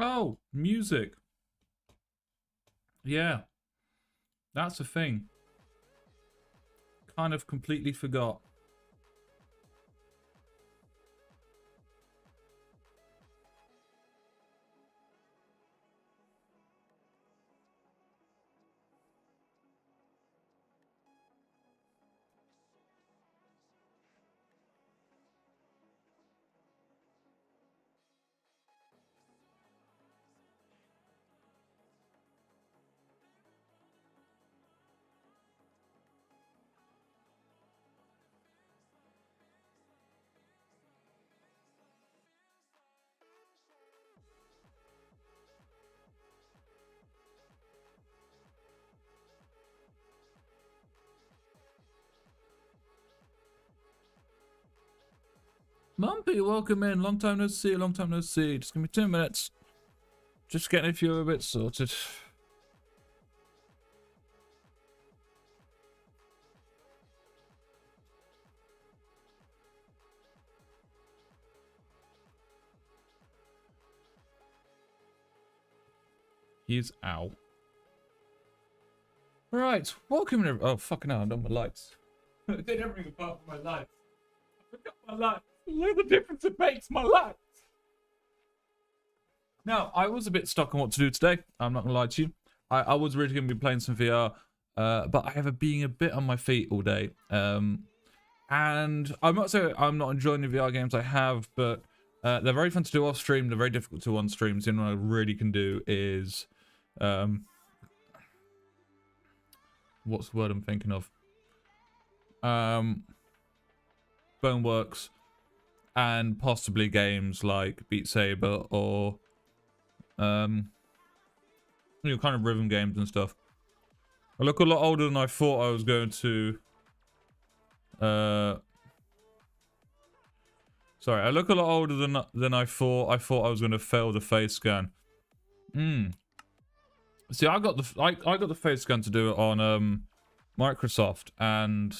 Oh, music. Yeah, that's a thing. Kind of completely forgot. Mumpy, welcome in. Long time no see, long time no see. Just give me 2 minutes. Just getting a few bits sorted. He's out. Right, welcome in. Oh, fucking hell, I done my lights. They don't ring apart from my lights. I forgot my lights. Look at the difference it makes, my lights. Now, I was a bit stuck on what to do today. I'm not going to lie to you. I was really going to be playing some VR, but I have been a bit on my feet all day. And I'm not saying I'm not enjoying the VR games I have, but they're very fun to do off stream. They're very difficult to on stream. So the only one I really can do is... what's the word I'm thinking of? Boneworks, and possibly games like Beat Saber or kind of rhythm games and stuff. I look a lot older than I thought I was going to. Sorry, I look a lot older than I thought. I thought I was going to fail the face scan. See, I got the face scan to do it on Microsoft, and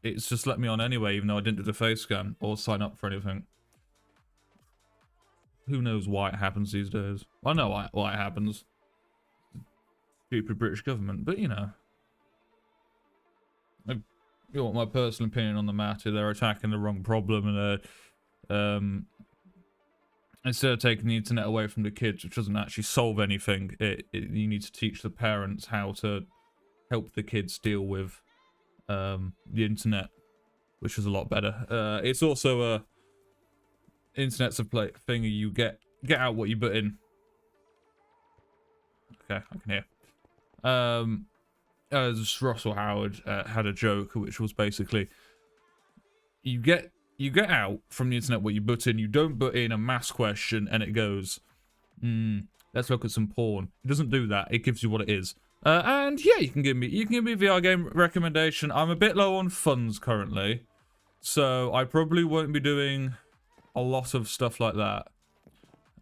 it's just let me on anyway, even though I didn't do the face scan or sign up for anything. Who knows why it happens these days? I know why it happens. Stupid British government, but you know. You want my personal opinion on the matter? They're attacking the wrong problem, and instead of taking the internet away from the kids, which doesn't actually solve anything, you need to teach the parents how to help the kids deal with the internet, which is a lot better. It's also a internet's a thing you get out what you put in. Okay, I can hear. Russell Howard had a joke, which was basically you get out from the internet what you put in. You don't put in a mass question and it goes, let's look at some porn. It doesn't do that. It gives you what it is. And yeah, you can give me a VR game recommendation. I'm a bit low on funds currently, so I probably won't be doing a lot of stuff like that,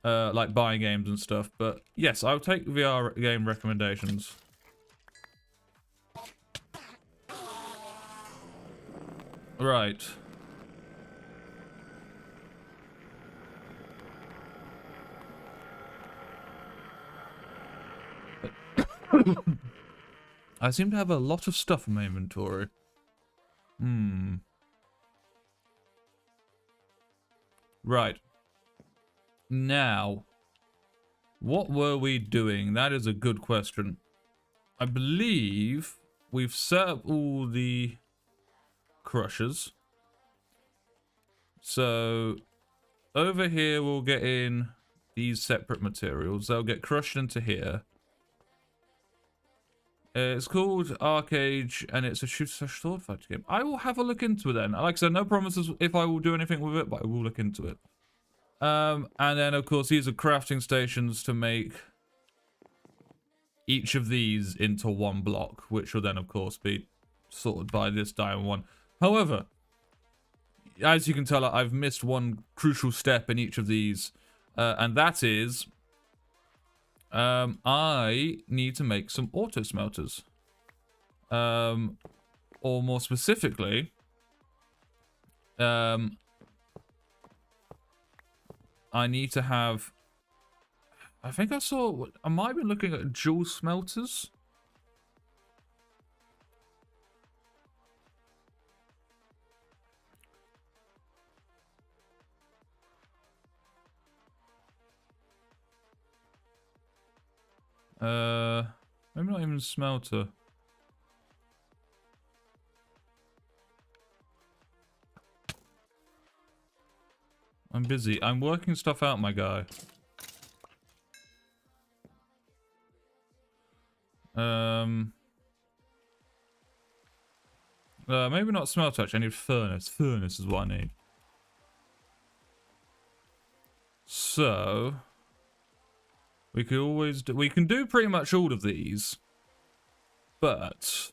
like buying games and stuff. But yes, I'll take VR game recommendations. Right. I seem to have a lot of stuff in my inventory. Right. Now, what were we doing? That is a good question. I believe we've set up all the crushers. So, over here we'll get in these separate materials. They'll get crushed into here. It's called Arcade, and it's a shoot/sword fighter game. I will have a look into it then. Like I said, no promises if I will do anything with it, but I will look into it. And then, of course, these are crafting stations to make each of these into one block, which will then, of course, be sorted by this diamond one. However, as you can tell, I've missed one crucial step in each of these, and that is... I need to make some auto smelters. Or more specifically, I need to have I think I saw... I might have been looking at dual smelters. Maybe not even smelter. I'm busy. I'm working stuff out, my guy. Maybe not smelter, actually. I need furnace. Furnace is what I need. So... we could always do... we can do pretty much all of these. But...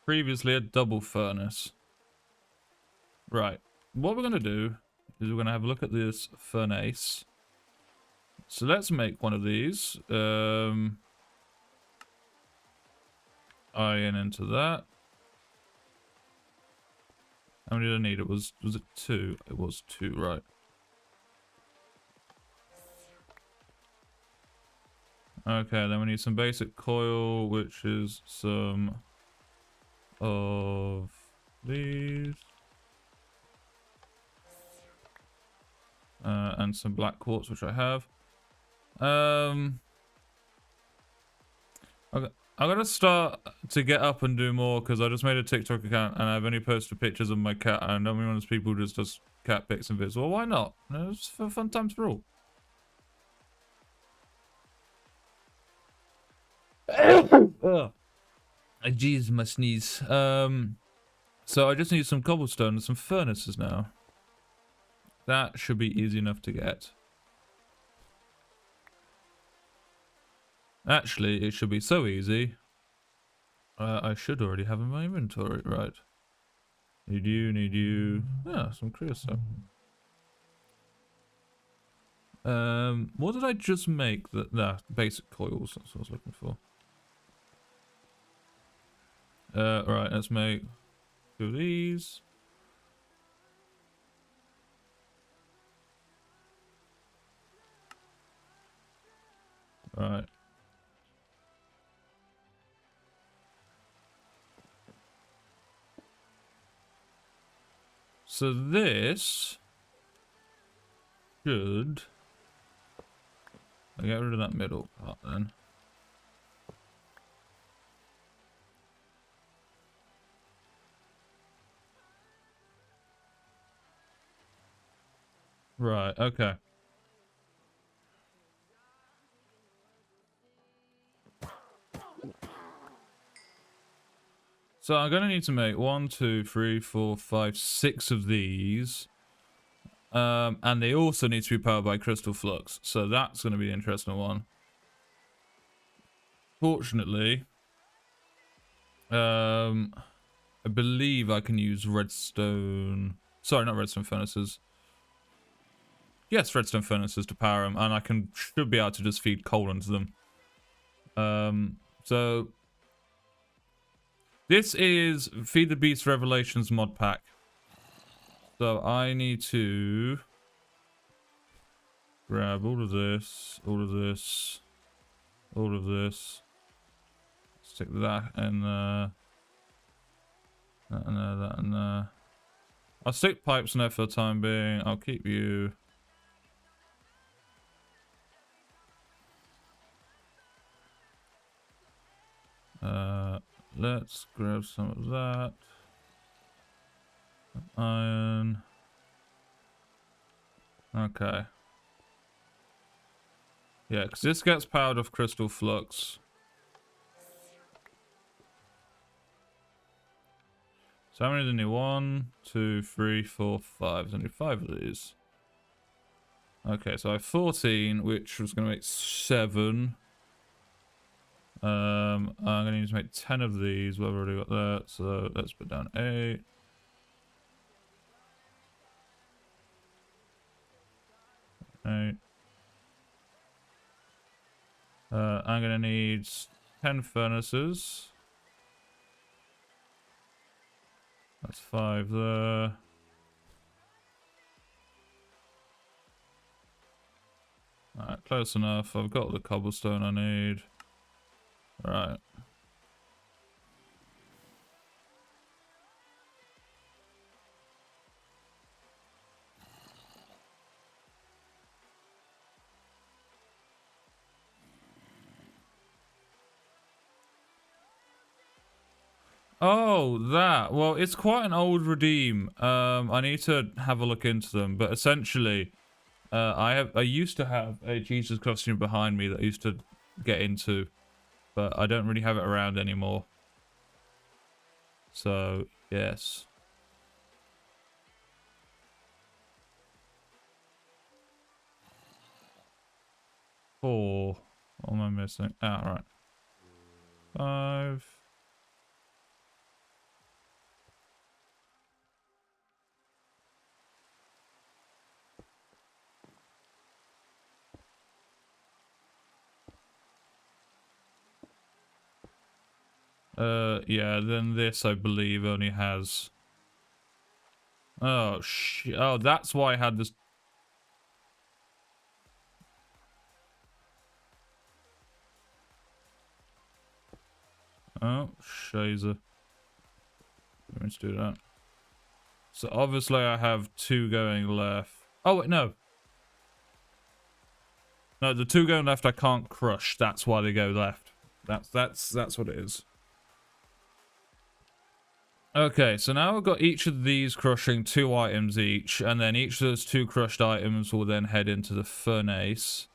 previously a double furnace. Right. What we're going to do is we're going to have a look at this furnace. So let's make one of these. Iron into that. How many did I need? It was it 2? It was 2, right. Okay, then we need some basic coil, which is some of these. And some black quartz, which I have. I'm gonna start to get up and do more because I just made a TikTok account and I've only posted pictures of my cat. And I don't mean one of those people who just does cat pics and vids. Well, why not? It's for fun times for all. Oh, jeez, my sneeze. So I just need some cobblestone and some furnaces now. That should be easy enough to get. Actually, it should be so easy. I should already have in my inventory, right? Need you. Yeah, some creosote. What did I just make? Nah, basic coils, that's what I was looking for. Right, let's make 2 of these. Right. So this should... I'll get rid of that middle part then. Right, okay. So I'm going to need to make 1, 2, 3, 4, 5, 6 of these. And they also need to be powered by crystal flux. So that's going to be an interesting one. Fortunately, I believe I can use redstone... Sorry, not redstone furnaces. Yes, redstone furnaces to power them. And I should be able to just feed coal into them. So... this is Feed the Beast Revelations mod pack. So I need to grab all of this, all of this, all of this. Stick that in there. That in there, that in there. I'll stick pipes in there for the time being. I'll keep you. Let's grab some of that. Iron. Okay. Yeah, because this gets powered off crystal flux. So how many do I need? 1, 2, 3, 4, 5. I need 5 of these. Okay, so I have 14, which was going to make 7. I'm going to need to make 10 of these. Well, I've already got that, so let's put down 8. I'm going to need 10 furnaces. That's 5 there. Alright, close enough. I've got the cobblestone I need. Right. Oh, that. Well, it's quite an old redeem. I need to have a look into them, but essentially, I used to have a Jesus costume behind me that I used to get into, but I don't really have it around anymore. So, yes. Four. What am I missing? Ah, right. 5. Yeah, then this, I believe, only has... Oh, shit. Oh, that's why I had this... Oh, shazer. Let's do that. So, obviously, I have 2 going left. Oh, wait, no. No, the 2 going left I can't crush. That's why they go left. That's what it is. Okay, so now I've got each of these crushing 2 items each, and then each of those 2 crushed items will then head into the furnace.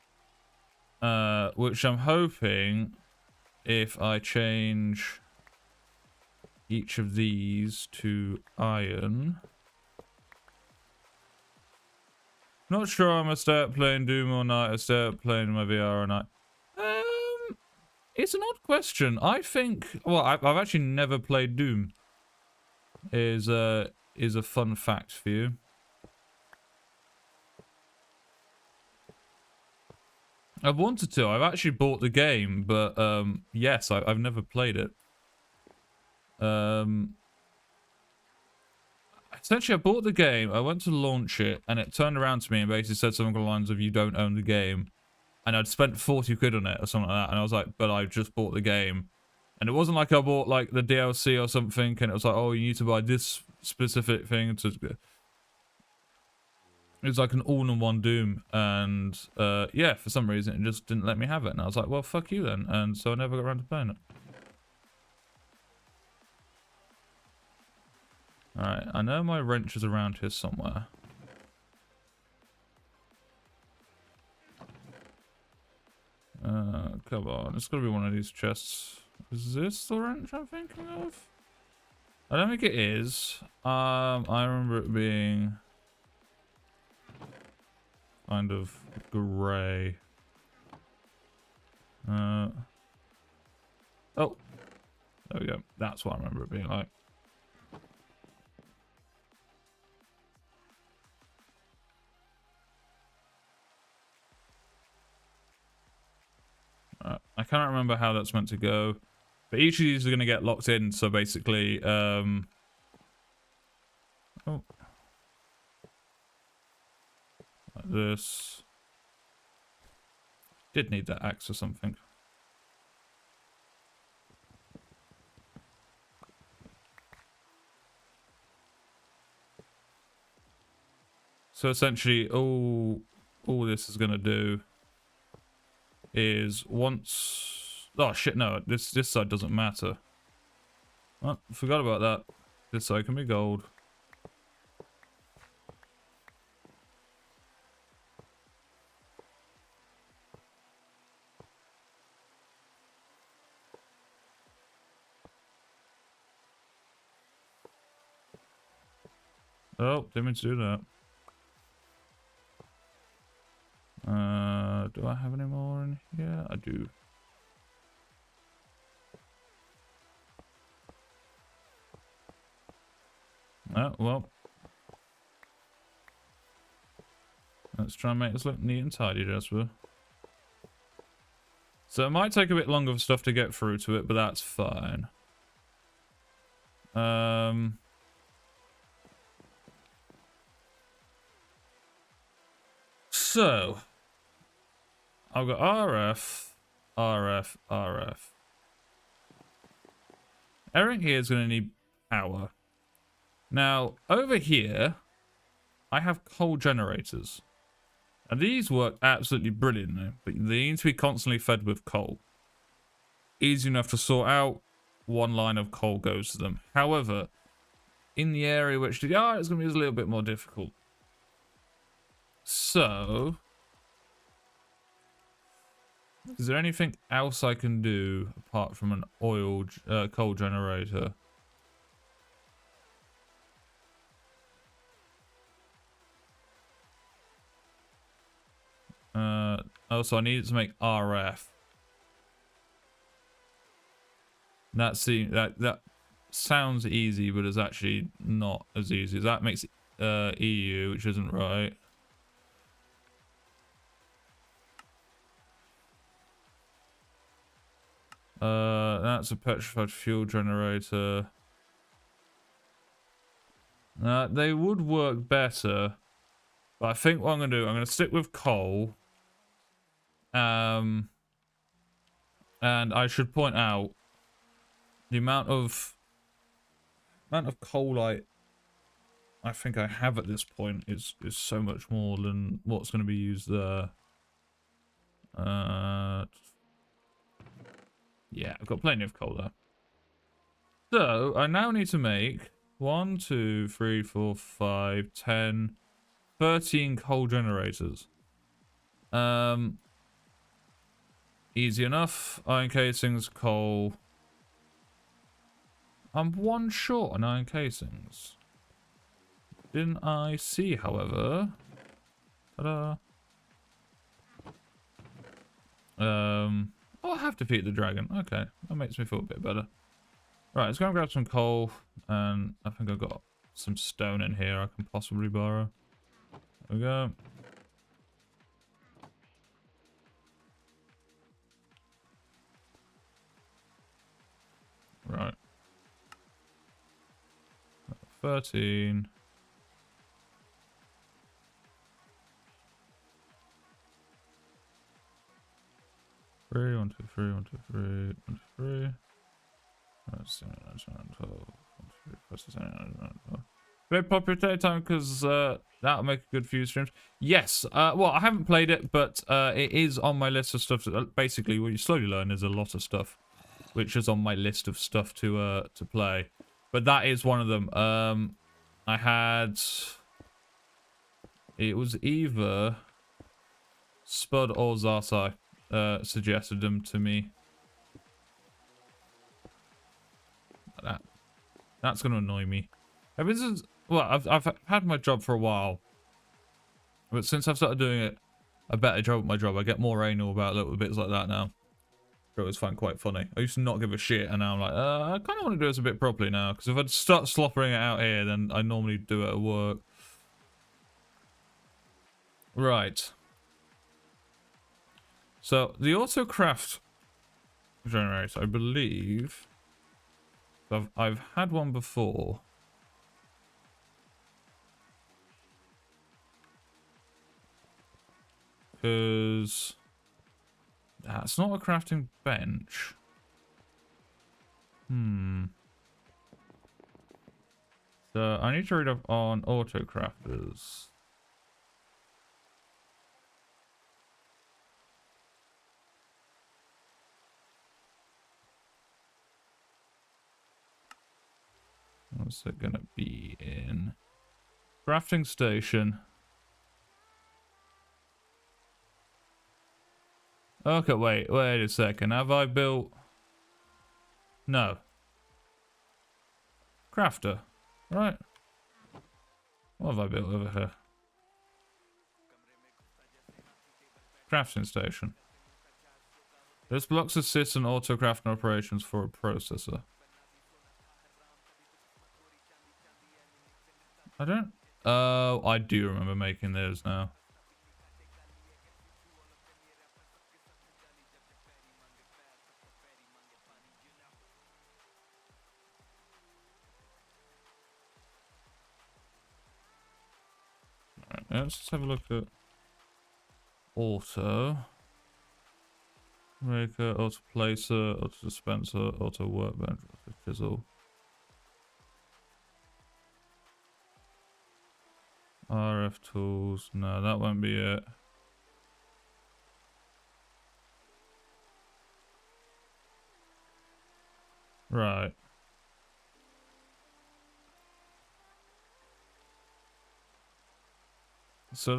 Which I'm hoping, if I change each of these to iron... Not sure I'm gonna start playing Doom all night or start playing my VR all night. It's an odd question. I think... Well, I've actually never played Doom. Is a fun fact for you. I've wanted to. I've actually bought the game, but yes, I've never played it. Essentially, I bought the game, I went to launch it, and it turned around to me and basically said something along the lines of, you don't own the game. And I'd spent 40 quid on it or something like that, and I was like, but I just bought the game. And it wasn't like I bought like the DLC or something, and it was like, oh, you need to buy this specific thing to... It was like an all-in-one Doom, and yeah, for some reason it just didn't let me have it, and I was like, well, fuck you then, and so I never got around to playing it. Alright, I know my wrench is around here somewhere. Come on, it's gotta be one of these chests. Is this the wrench I'm thinking of? I don't think it is. I remember it being kind of grey. Oh, there we go. That's what I remember it being like. I can't remember how that's meant to go, but each of these are going to get locked in. So basically, oh, like this. Did need that axe or something. So essentially, all this is going to do is once... Oh shit, no, this side doesn't matter. Oh, forgot about that. This side can be gold. Oh, didn't mean to do that. Do I have any more in here? I do. Oh, well. Let's try and make this look neat and tidy, Jasper. So it might take a bit longer for stuff to get through to it, but that's fine. So, I've got RF, RF, RF. Everything here is going to need power. Now, over here, I have coal generators. And these work absolutely brilliantly, but they need to be constantly fed with coal. Easy enough to sort out. One line of coal goes to them. However, in the area which they are, it's going to be a little bit more difficult. So, is there anything else I can do apart from an coal generator? Also, I need to make RF. That sounds easy, but it's actually not as easy. That makes EU, which isn't right. That's a petrified fuel generator. They would work better, but I think what I'm gonna do, I'm gonna stick with coal. And I should point out the amount of coal I think I have at this point is so much more than what's going to be used there. Yeah, I've got plenty of coal there. So I now need to make 1, 2, 3, 4, 5, 10, 13 coal generators. Easy enough. Iron casings, coal. I'm 1 short on iron casings. Didn't I see, however? Ta-da. Oh, I have to defeat the dragon. Okay, that makes me feel a bit better. Right, let's go and grab some coal. And I think I've got some stone in here I can possibly borrow. There we go. Right. 13. Three, 1, 2, 3, 1, 2, 3, 1, 2, 3. That's 12. Very popular today time because that'll make a good few streams. Yes, well, I haven't played it, but it is on my list of stuff. Basically, what you slowly learn is a lot of stuff, which is on my list of stuff to play. But that is one of them. I had... It was either Spud or Zartai suggested them to me. That's going to annoy me. Ever since... Well, I've had my job for a while. But since I've started doing a better job at my job, I get more anal about little bits like that now. I always find quite funny. I used to not give a shit, and now I'm like, I kind of want to do this a bit properly now. Because if I start sloppering it out here, then I normally do it at work. Right. So, the autocraft generator, I believe... I've had one before. Because... That's not a crafting bench. So I need to read up on auto crafters. What's it gonna be in? Crafting station. Okay, wait a second. Have I built... No. Crafter. Right. What have I built over here? Crafting station. This blocks assist in auto crafting operations for a processor. I don't... Oh, I do remember making those now. Let's just have a look at... auto maker, auto placer, auto dispenser, auto workbench, auto chisel. RF tools. No, that won't be it. Right. So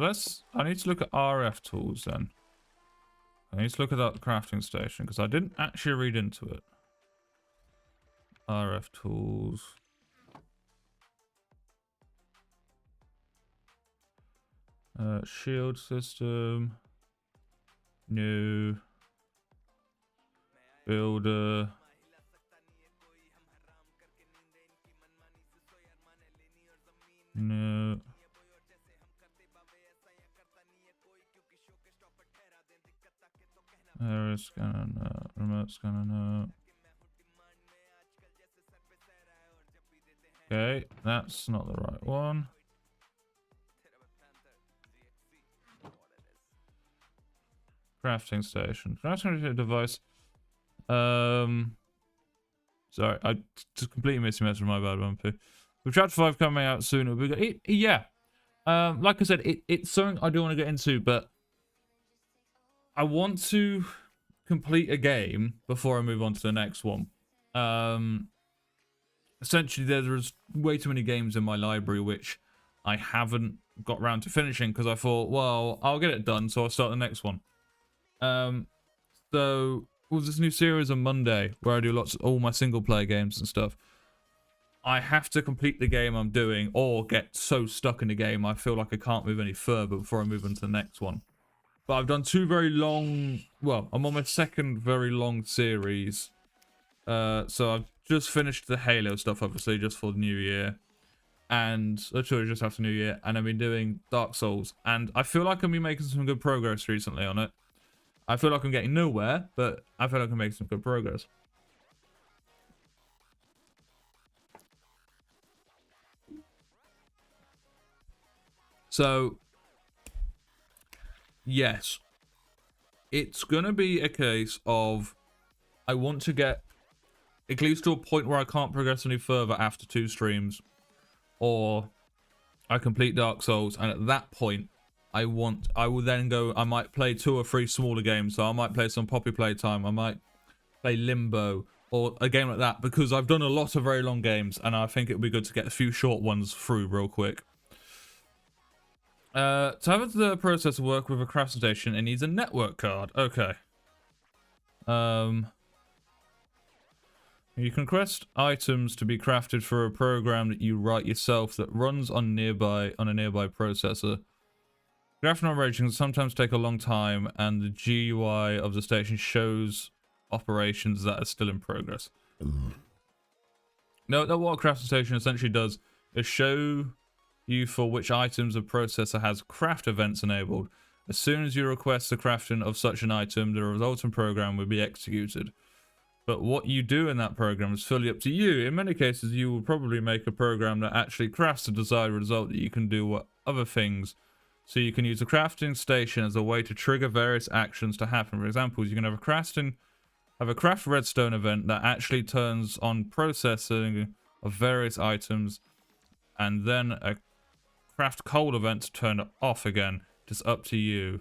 I need to look at RF tools then. I need to look at that crafting station because I didn't actually read into it. RF tools. Shield system. New. Builder. No. Area scanner, no. Remote scanner, no. Okay, that's not the right one. Crafting station. Crafting device. Sorry, I just completely missed your message. My bad, Bumpy. With Chapter 5 coming out soon, it'll be yeah. Like I said, it's something I do want to get into, but I want to complete a game before I move on to the next one. Essentially, there's way too many games in my library which I haven't got around to finishing because I thought, well, I'll get it done, so I'll start the next one. So with this new series on Monday where I do all my single player games and stuff, I have to complete the game I'm doing or get so stuck in the game I feel like I can't move any further before I move on to the next one. But I've done two very long, well, I'm on my second very long series. So I've just finished the Halo stuff, obviously, just for the new year. And literally just after New Year. And I've been doing Dark Souls. And I feel like I've been making some good progress recently on it. I feel like I'm getting nowhere, but I feel like I'm making some good progress. So, yes. It's going to be a case of I want to get at least to a point where I can't progress any further after 2 streams. Or I complete Dark Souls, and at that point, I will then go, I might play 2 or 3 smaller games. So I might play some Poppy Playtime, I might play Limbo, or a game like that, because I've done a lot of very long games, and I think it would be good to get a few short ones through real quick. To have the processor work with a crafting station, it needs a network card. Okay. You can request items to be crafted for a program that you write yourself that runs on a nearby processor. Crafting operations sometimes take a long time, and the GUI of the station shows operations that are still in progress. Note that what a crafting station essentially does is show you for which items a processor has craft events enabled. As soon as you request the crafting of such an item, the resulting program will be executed. But what you do in that program is fully up to you. In many cases, you will probably make a program that actually crafts the desired result that you can do other things. So you can use a crafting station as a way to trigger various actions to happen. For example, you can have a craft redstone event that actually turns on processing of various items, and then a craft coal event to turn it off again. Just up to you.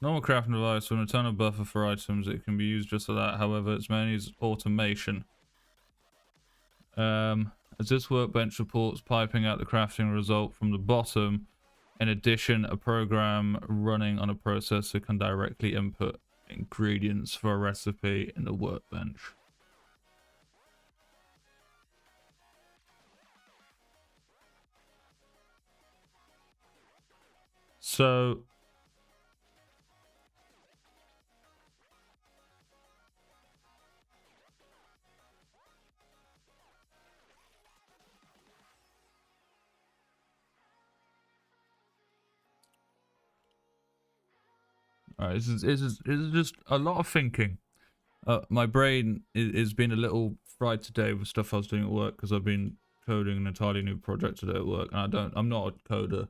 Normal crafting device with an internal buffer for items. It can be used just for that. However, its main is automation. As this workbench supports piping out the crafting result from the bottom. In addition, a program running on a processor can directly input ingredients for a recipe in the workbench. So Alright, this is just a lot of thinking. My brain is been a little fried today with stuff I was doing at work because I've been coding an entirely new project today at work, and I'm not a coder.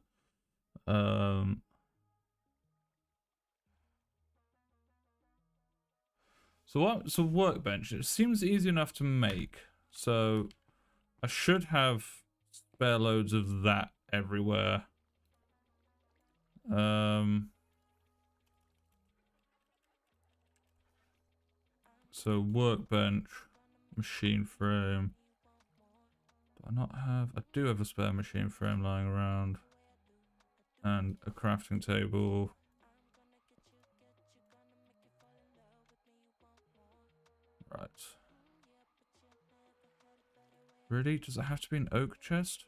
So workbench, it seems easy enough to make, so I should have spare loads of that everywhere. So workbench, machine frame. Do I not have? I do have a spare machine frame lying around, and a crafting table. Right. Really? Does it have to be an oak chest?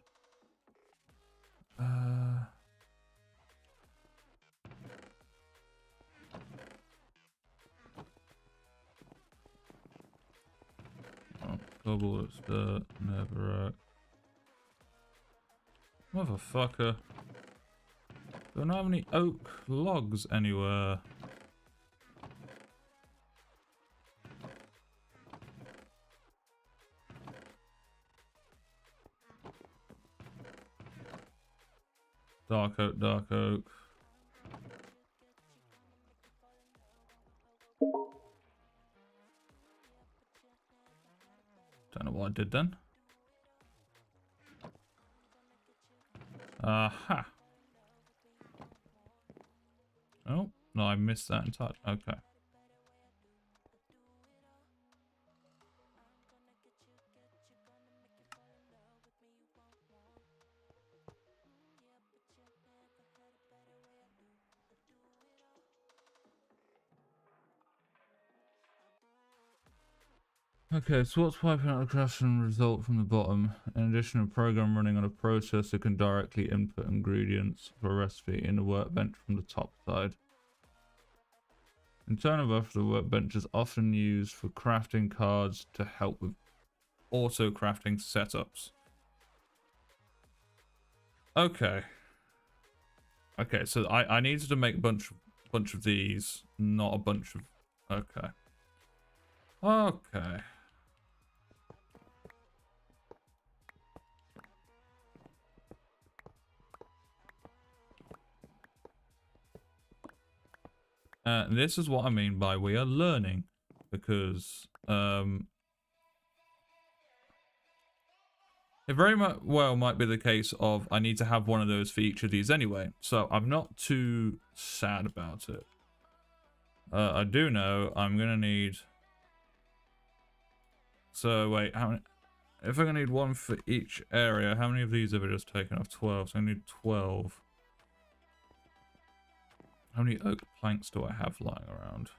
Oh, cobble, it's dirt, never. Motherfucker. Don't have any oak logs anywhere. Dark oak, dark oak. Don't know what I did then. Aha. Oh, no, I missed that entirely. Okay. Okay, so what's wiping out the crash and result from the bottom? In addition, a program running on a processor can directly input ingredients for a recipe in the workbench from the top side. Internal buffer for the workbench is often used for crafting cards to help with auto crafting setups. Okay. Okay, so I needed to make a bunch of these, not a bunch of. Okay. Okay. This is what I mean by we are learning, because it very much well might be the case of I need to have one of those for each of these anyway, so I'm not too sad about it. I do know I'm gonna need. So wait, how many? If I'm gonna need one for each area, how many of these have I just taken off? 12. So I need 12. How many oak planks do I have lying around?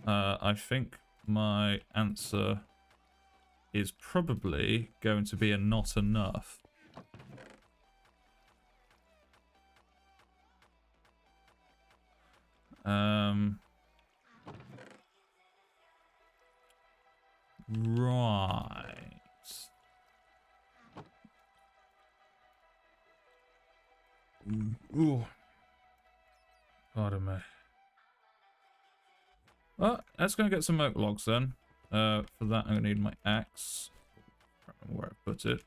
I think my answer is probably going to be a not enough. Right. Ooh. Pardon me. Well, let's go and get some oak logs then. For that, I'm going to need my axe. I don't know where I put it.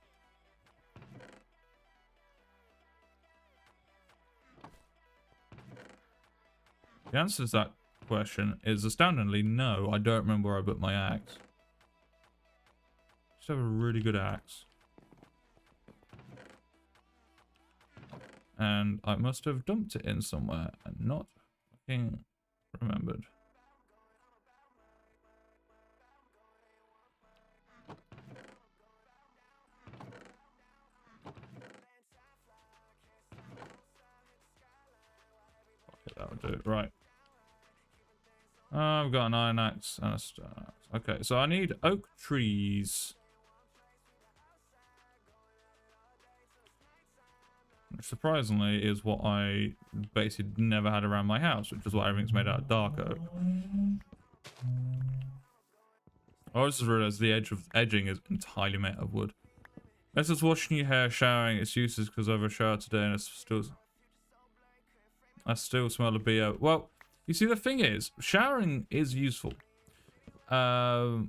The answer to that question is astoundingly no. I don't remember where I put my axe. Just have a really good axe. And I must have dumped it in somewhere and not fucking remembered. Okay, that'll do it. Right. I've got an iron axe and a stone axe. Okay, so I need oak trees. Which surprisingly is what I basically never had around my house, which is why everything's made out of dark oak. I just realized the edging is entirely made of wood. That's just washing your hair, showering. It's useless because I've showered today and I still smell the BO. Well, you see, the thing is, showering is useful. But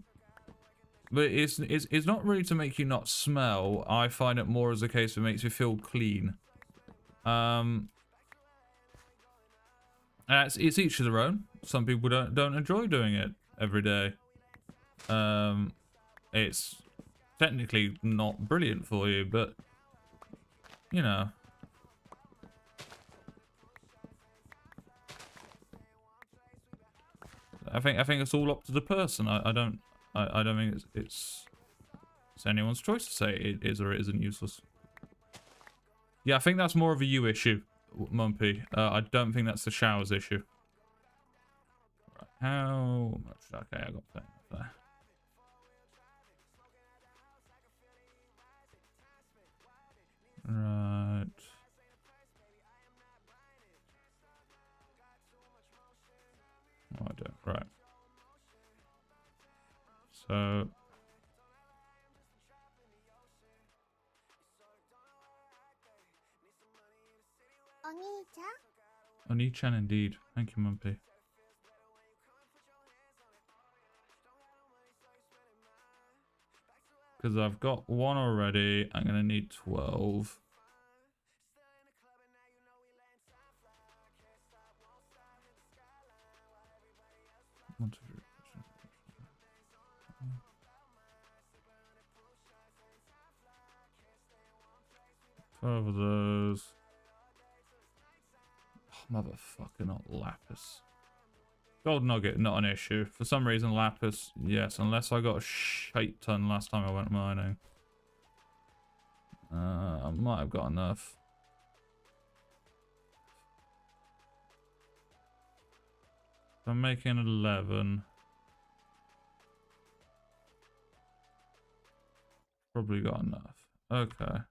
it's not really to make you not smell. I find it more as a case of it makes you feel clean. It's each to their own. Some people don't enjoy doing it every day. It's technically not brilliant for you, but you know. I think it's all up to the person. I don't think it's anyone's choice to say it is or it isn't useless. Yeah, I think that's more of a you issue, Mumpy. I don't think that's the showers issue. Right, how much? Okay, I got plenty there. Right. Oh, I don't. Right. So. Oni-chan indeed. Thank you, Mumpy. Because I've got one already. I'm going to need 12. One, two, three. 12 of those. Oh, motherfucker, not lapis. Gold nugget, not an issue. For some reason, lapis, yes. Unless I got a shite ton last time I went mining. I might have got enough. I'm making 11. Probably got enough. Okay.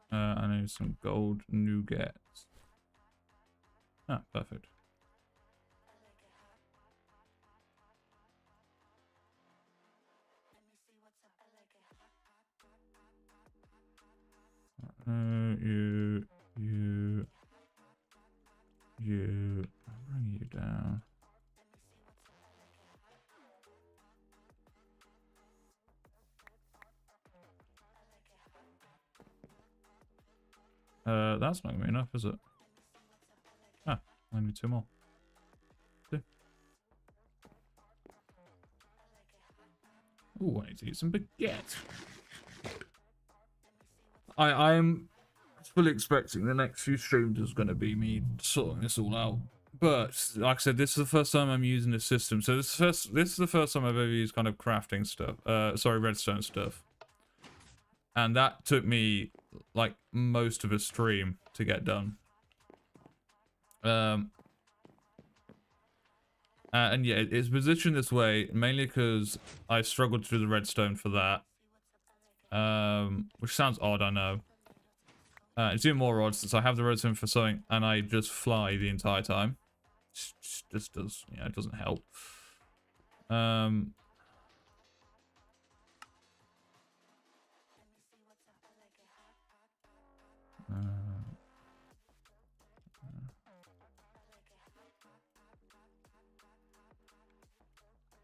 I need some gold nougats. Ah, perfect. You. I'll bring you down. That's not gonna be enough, is it? Ah, I need 2 more. 2. Ooh, I need to eat some baguette. I'm fully expecting the next few streams is going to be me sorting this all out. But like I said, this is the first time I'm using this system. So this is the first time I've ever used kind of crafting stuff. Sorry, redstone stuff. And that took me like most of a stream to get done. And yeah, it's positioned this way mainly because I struggled through the redstone for that. Which sounds odd, I know. It's even more odd since I have the redstone for something and I just fly the entire time. Just does, you know, it doesn't help.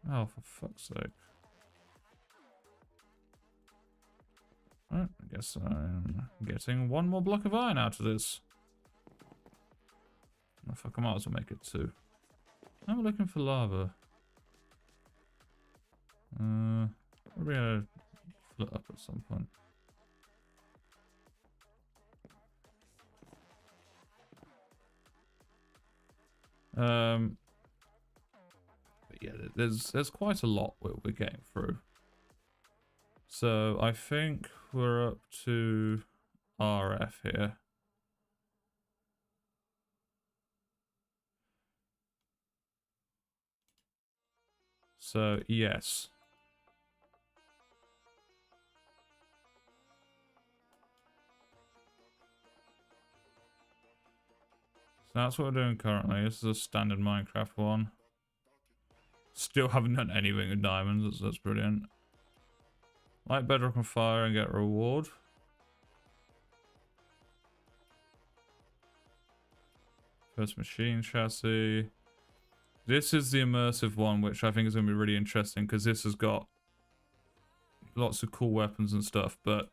Oh, for fuck's sake. Right, I guess I'm getting 1 more block of iron out of this. Oh, fuck, I might as well make it 2. I'm looking for lava. Probably gonna fill it up at some point. But yeah, there's quite a lot we're getting through. So I think we're up to RF here. So, yes. So that's what we're doing currently. This is a standard Minecraft one. Still haven't done anything with diamonds. That's brilliant. Light bedrock on fire and get a reward. First machine chassis. This is the immersive one, which I think is going to be really interesting because this has got lots of cool weapons and stuff. But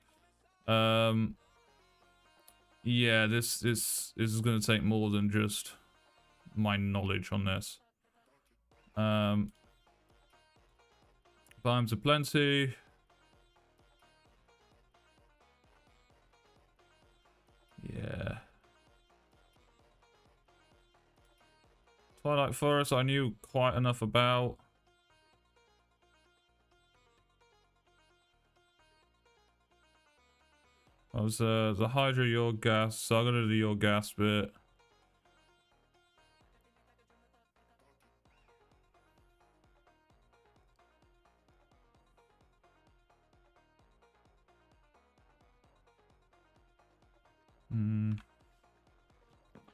yeah, this is going to take more than just my knowledge on this. Biomes aplenty. Yeah. Twilight Forest, I knew quite enough about. I was the Hydra your gas, so I'm gonna do your gas bit.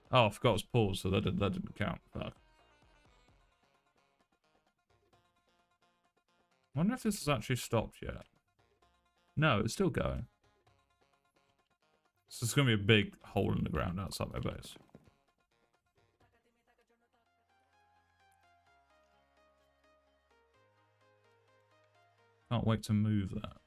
Oh, I forgot it was paused, so that didn't count. Fuck. I wonder if this has actually stopped yet. No, it's still going. So it's going to be a big hole in the ground outside my base. Can't wait to move that.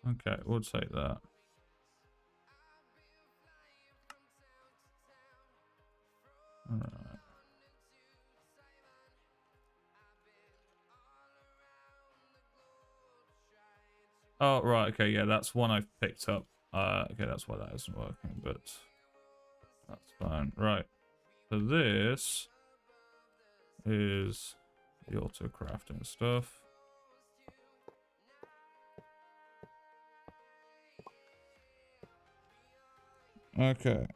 Okay, we'll take that. Alright. Oh, right, okay, yeah, that's one I've picked up. Okay, that's why that isn't working, but that's fine. Right. So this is the auto crafting stuff. Okay.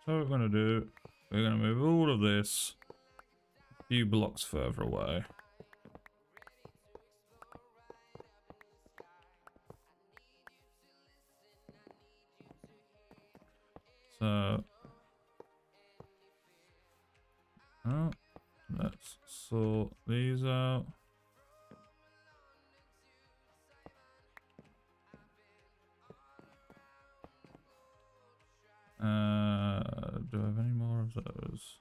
So what we're going to do, we're going to move all of this a few blocks further away. So, oh, let's sort these out. Do I have any more of those?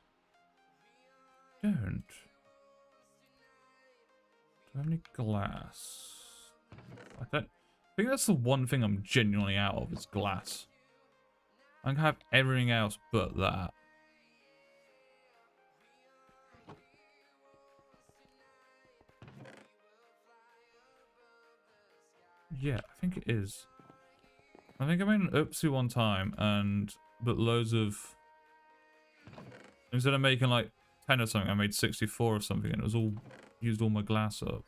Don't. Do I have any glass? I think that's the one thing I'm genuinely out of is glass. I can have everything else but that. Yeah, I think it is. I think I made an oopsie one time but loads of, instead of making like 10 or something, I made 64 or something and it was all, used all my glass up.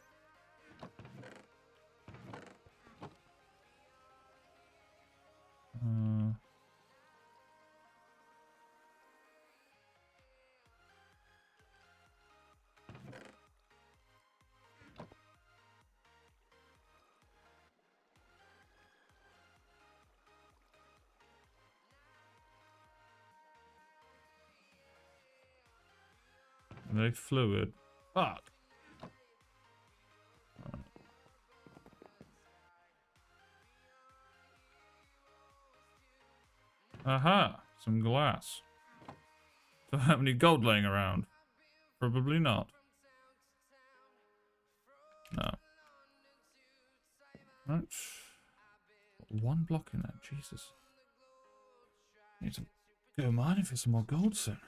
Are they fluid? Fuck. Aha, some glass. Do I have any gold laying around? Probably not. No. Right. One block in there, Jesus. Need to go mining for some more gold soon.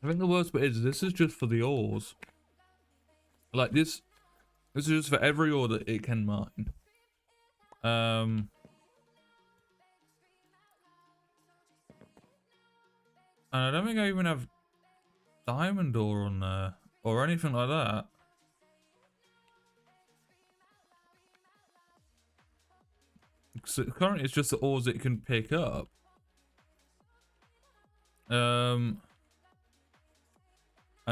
I think the worst bit is this is just for the ores. Like this is just for every ore that it can mine. And I don't think I even have diamond ore on there or anything like that. So currently it's just the ores it can pick up. And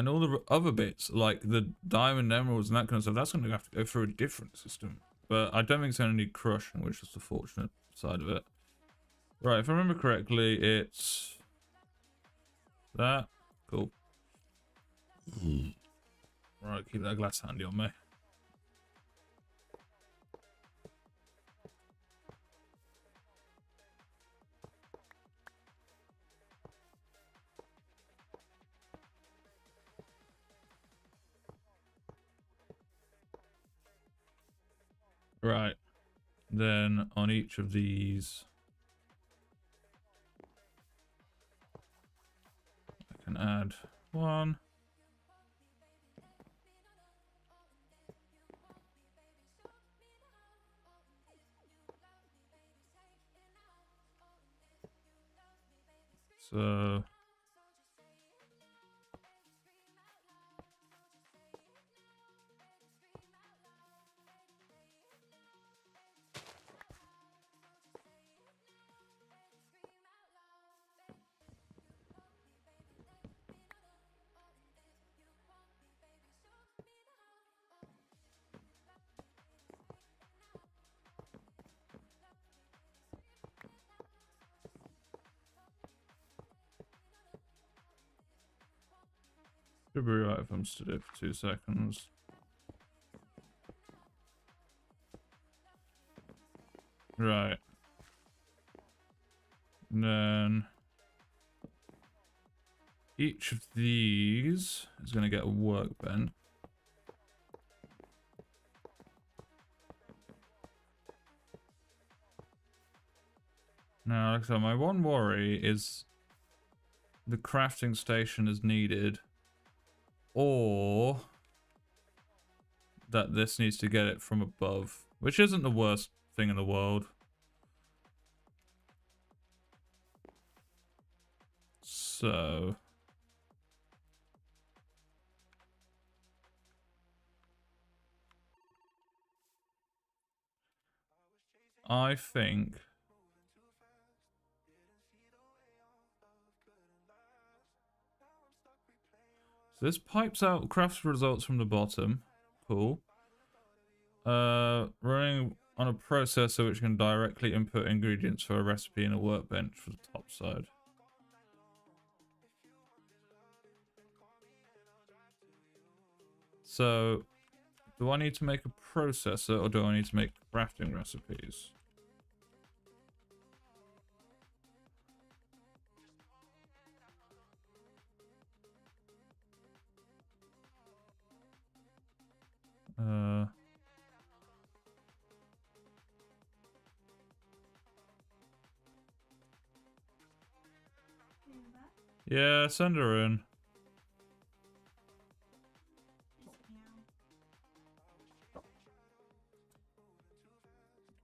all the other bits, like the diamond emeralds and that kind of stuff, that's going to have to go through a different system. But I don't think it's going to need crushing, which is the fortunate side of it. Right, if I remember correctly, it's that. Cool. Right, keep that glass handy on me. Right, then on each of these, I can add one. So should be right if I'm stood here for 2 seconds. Right. And then each of these is going to get a workbench. Now, like I said, my one worry is the crafting station is needed, or that this needs to get it from above, which isn't the worst thing in the world. So I think so this pipes out craft results from the bottom. Cool. Running on a processor which can directly input ingredients for a recipe in a workbench for the top side. So, do I need to make a processor or do I need to make crafting recipes? Yeah, send her in.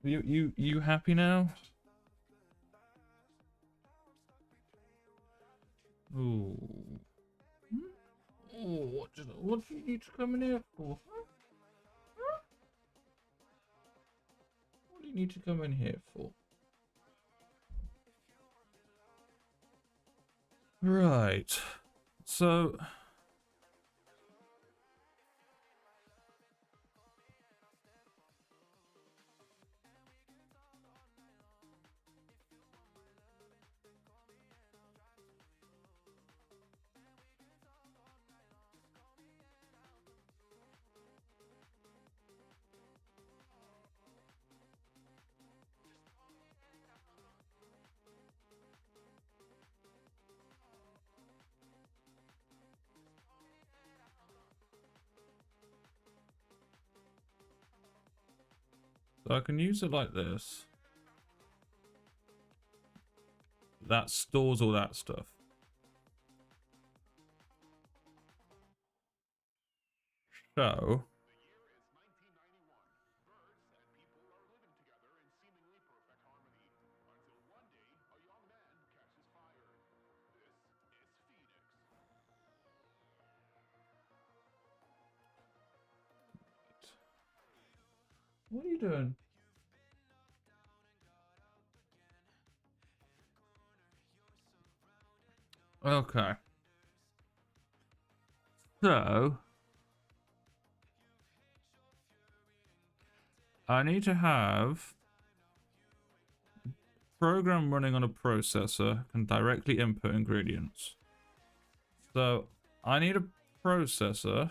You happy now? Ooh. Oh, what do you need to come in here for? Huh? What do you need to come in here for? Right. So So I can use it like this. That stores all that stuff. So what are you doing? Okay. So I need to have a program running on a processor can directly input ingredients. So I need a processor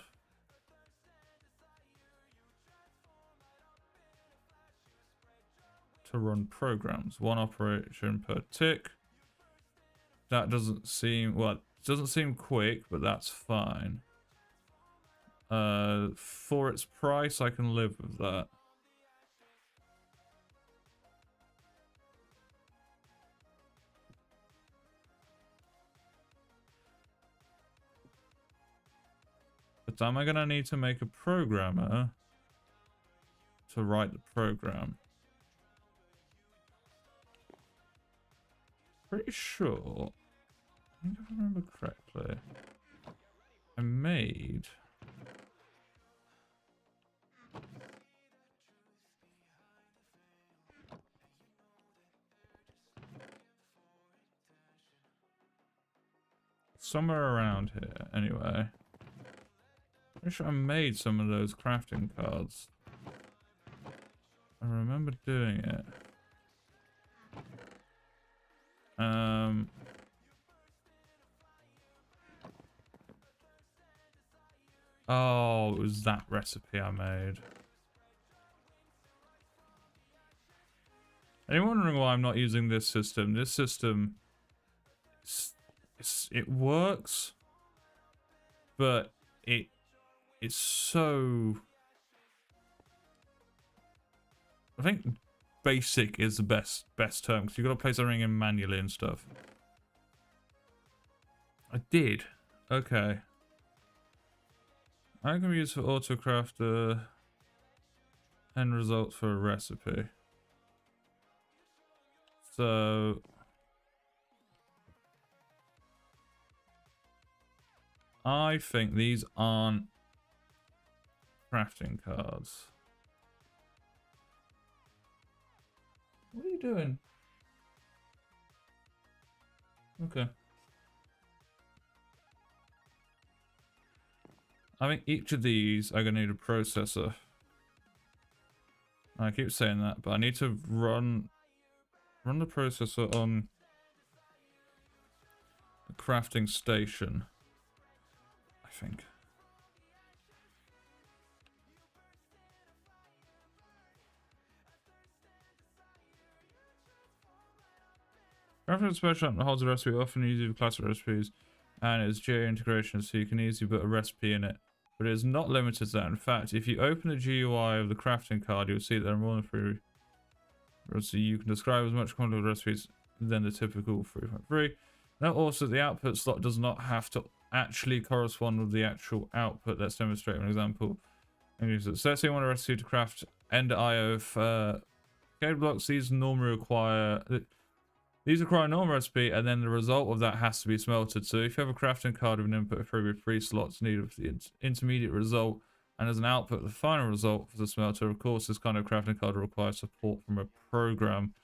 to run programs. One operation per tick. That doesn't seem, well, it doesn't seem quick, but that's fine. For its price, I can live with that. But am I gonna need to make a programmer to write the program? Pretty sure, I think if I remember correctly, I made somewhere around here anyway. Pretty sure I made some of those crafting cards. I remember doing it. Oh, it was that recipe I made. Anyone wondering why I'm not using this system? This system, it works, but it's so... I think basic is the best term, because you've got to place everything in manually and stuff. I did. Okay. I can be used for autocraft end results for a recipe. So I think these aren't crafting cards. What are you doing? Okay. I think each of these are going to need a processor. I keep saying that, but I need to run the processor on the crafting station, I think. Crafting spreadsheet holds a recipe, often easy for classic recipes, and it's GUI integration, so you can easily put a recipe in it. But it is not limited to that. In fact, if you open the GUI of the crafting card, you'll see that there are more than 3. So you can describe as much content of recipes than the typical 3.3. Now also, the output slot does not have to actually correspond with the actual output. Let's demonstrate an example. So let's say you want a recipe to craft end IO of code blocks. These normally require... These require a normal recipe, and then the result of that has to be smelted. So if you have a crafting card with an input of 3 slots needed for the intermediate result, and as an output the final result for the smelter, of course, this kind of crafting card requires support from a program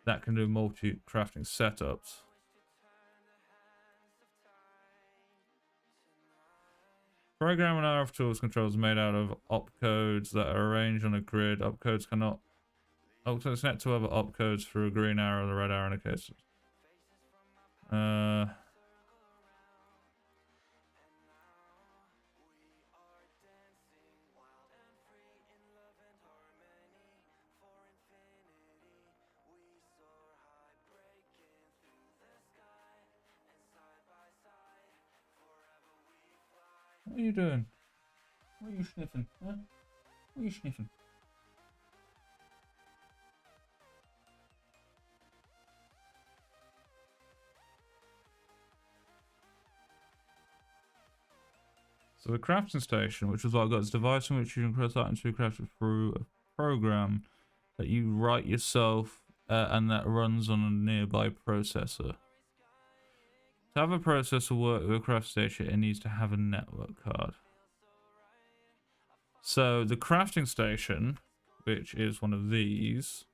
that can do multi-crafting setups. Program and RF tools controls made out of opcodes that are arranged on a grid. Opcodes connect to other opcodes through a green arrow or the red arrow in the case. What are you doing? What are you sniffing? Huh? What are you sniffing? So the crafting station, which is what I've got, is a device in which you can cross items to be crafted through a program that you write yourself and that runs on a nearby processor. To have a processor work with a craft station, it needs to have a network card. So the crafting station, which is one of these.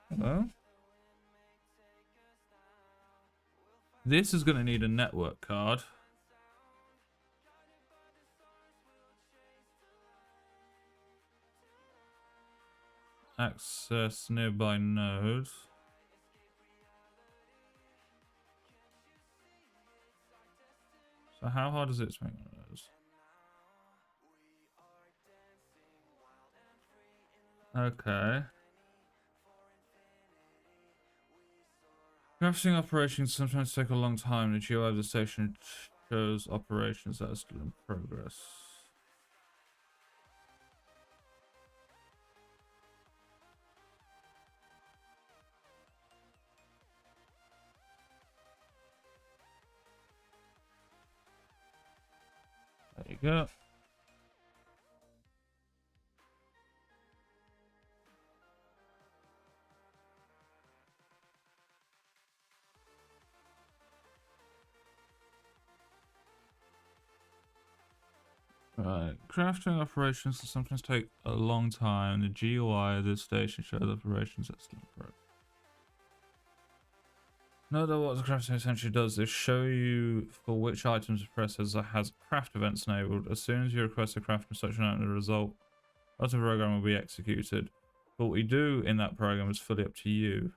Hello? This is going to need a network card. Access nearby nodes. So how hard is it to make one of those? Okay. Crafting operations sometimes take a long time. The GUI of the station shows operations that are still in progress. There you go. Right, crafting operations sometimes take a long time. The GUI of this station shows operations that still in progress. Note that what the crafting essentially does is show you for which items the processor has craft events enabled. As soon as you request a craft from such an item, the result of the program will be executed. But what we do in that program is fully up to you.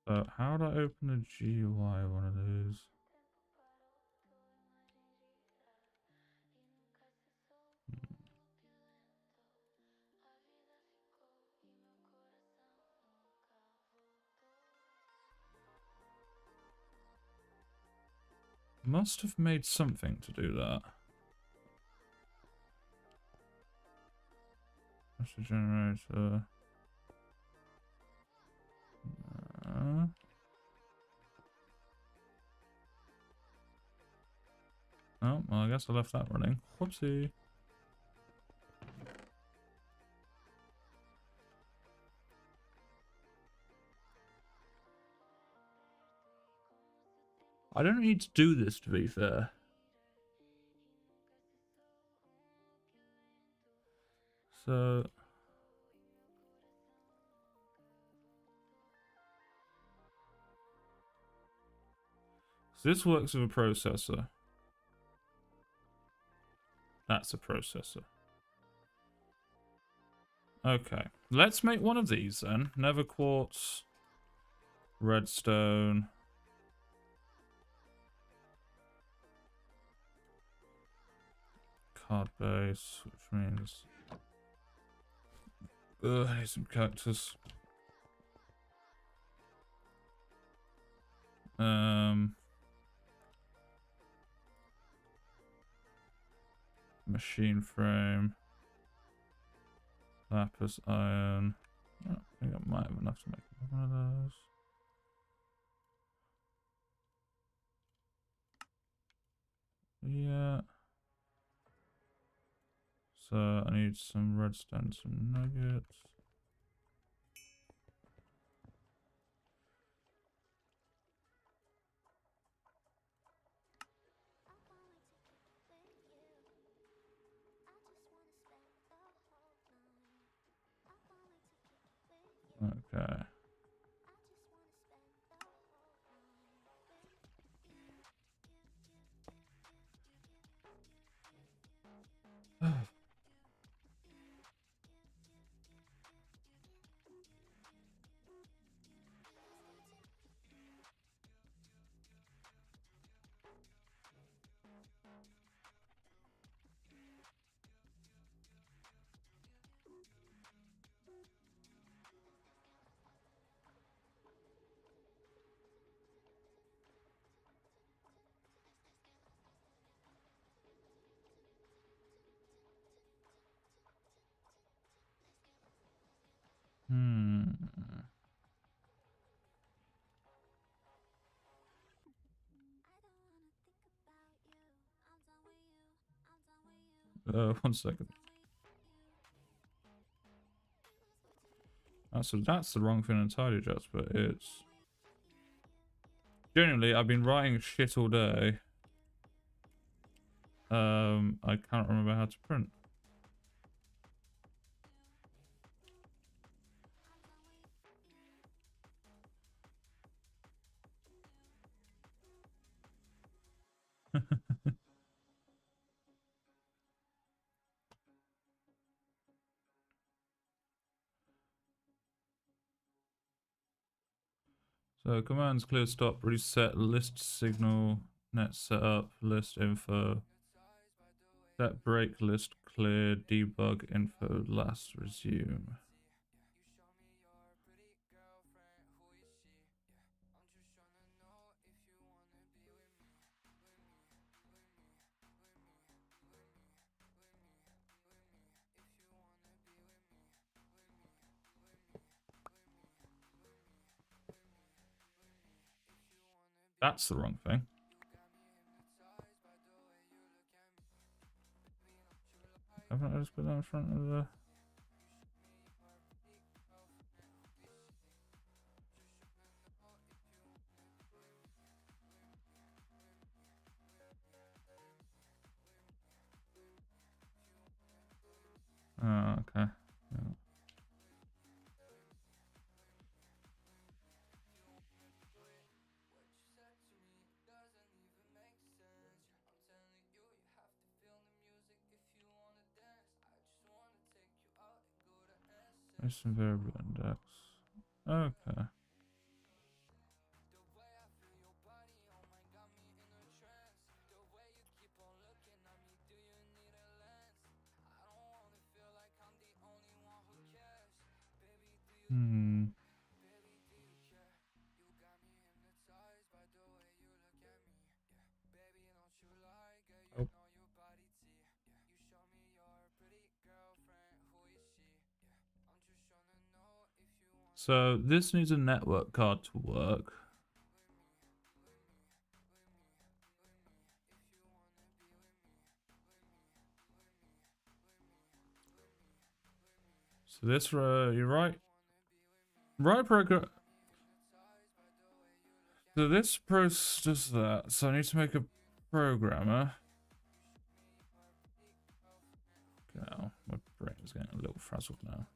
So how do I open a GUI one of those? Must have made something to do that. Master generator. Oh, well, I guess I left that running. Whoopsie. I don't need to do this, to be fair. So this works with a processor. That's a processor. Okay, let's make one of these then. Nether quartz, redstone. Card base, which means... Ugh, I need some cactus. Machine frame. Lapis iron. Oh, I think I might have enough to make one of those. Yeah. So I need some redstone, some nuggets. Okay. 1 second. That's the wrong thing entirely, just, but it's... Generally, I've been writing shit all day. I can't remember how to print. So commands clear, stop, reset, list signal, net setup, list info, set break, list clear, debug info, last resume. That's the wrong thing. Haven't I just put that in front of the... Oh, okay. Yeah. There's some variable index. Okay. Hmm. Oh. So this needs a network card to work. So this, you're right. Right program. So this does that. So I need to make a programmer. Now my brain is getting a little frazzled now.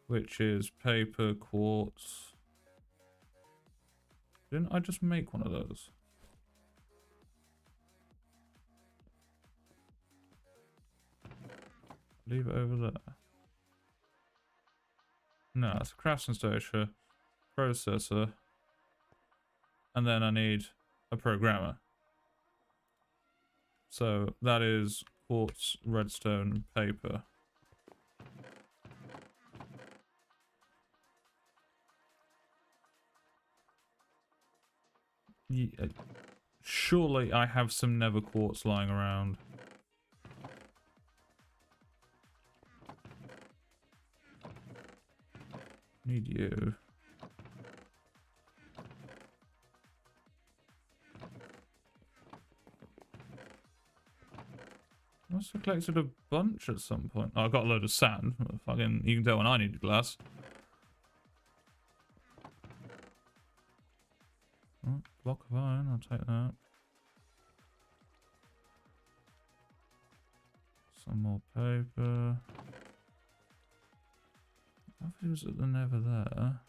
Which is paper, quartz. Didn't I just make one of those? Leave it over there. No, it's a craftsman station, processor, and then I need a programmer. So that is quartz, redstone, paper. Yeah, surely I have some nether quartz lying around. Need you. I must have collected a bunch at some point. Oh, I got a load of sand. Fucking, you can tell when I needed glass. Oh, block of iron, I'll take that. Some more paper. How was it the nether there?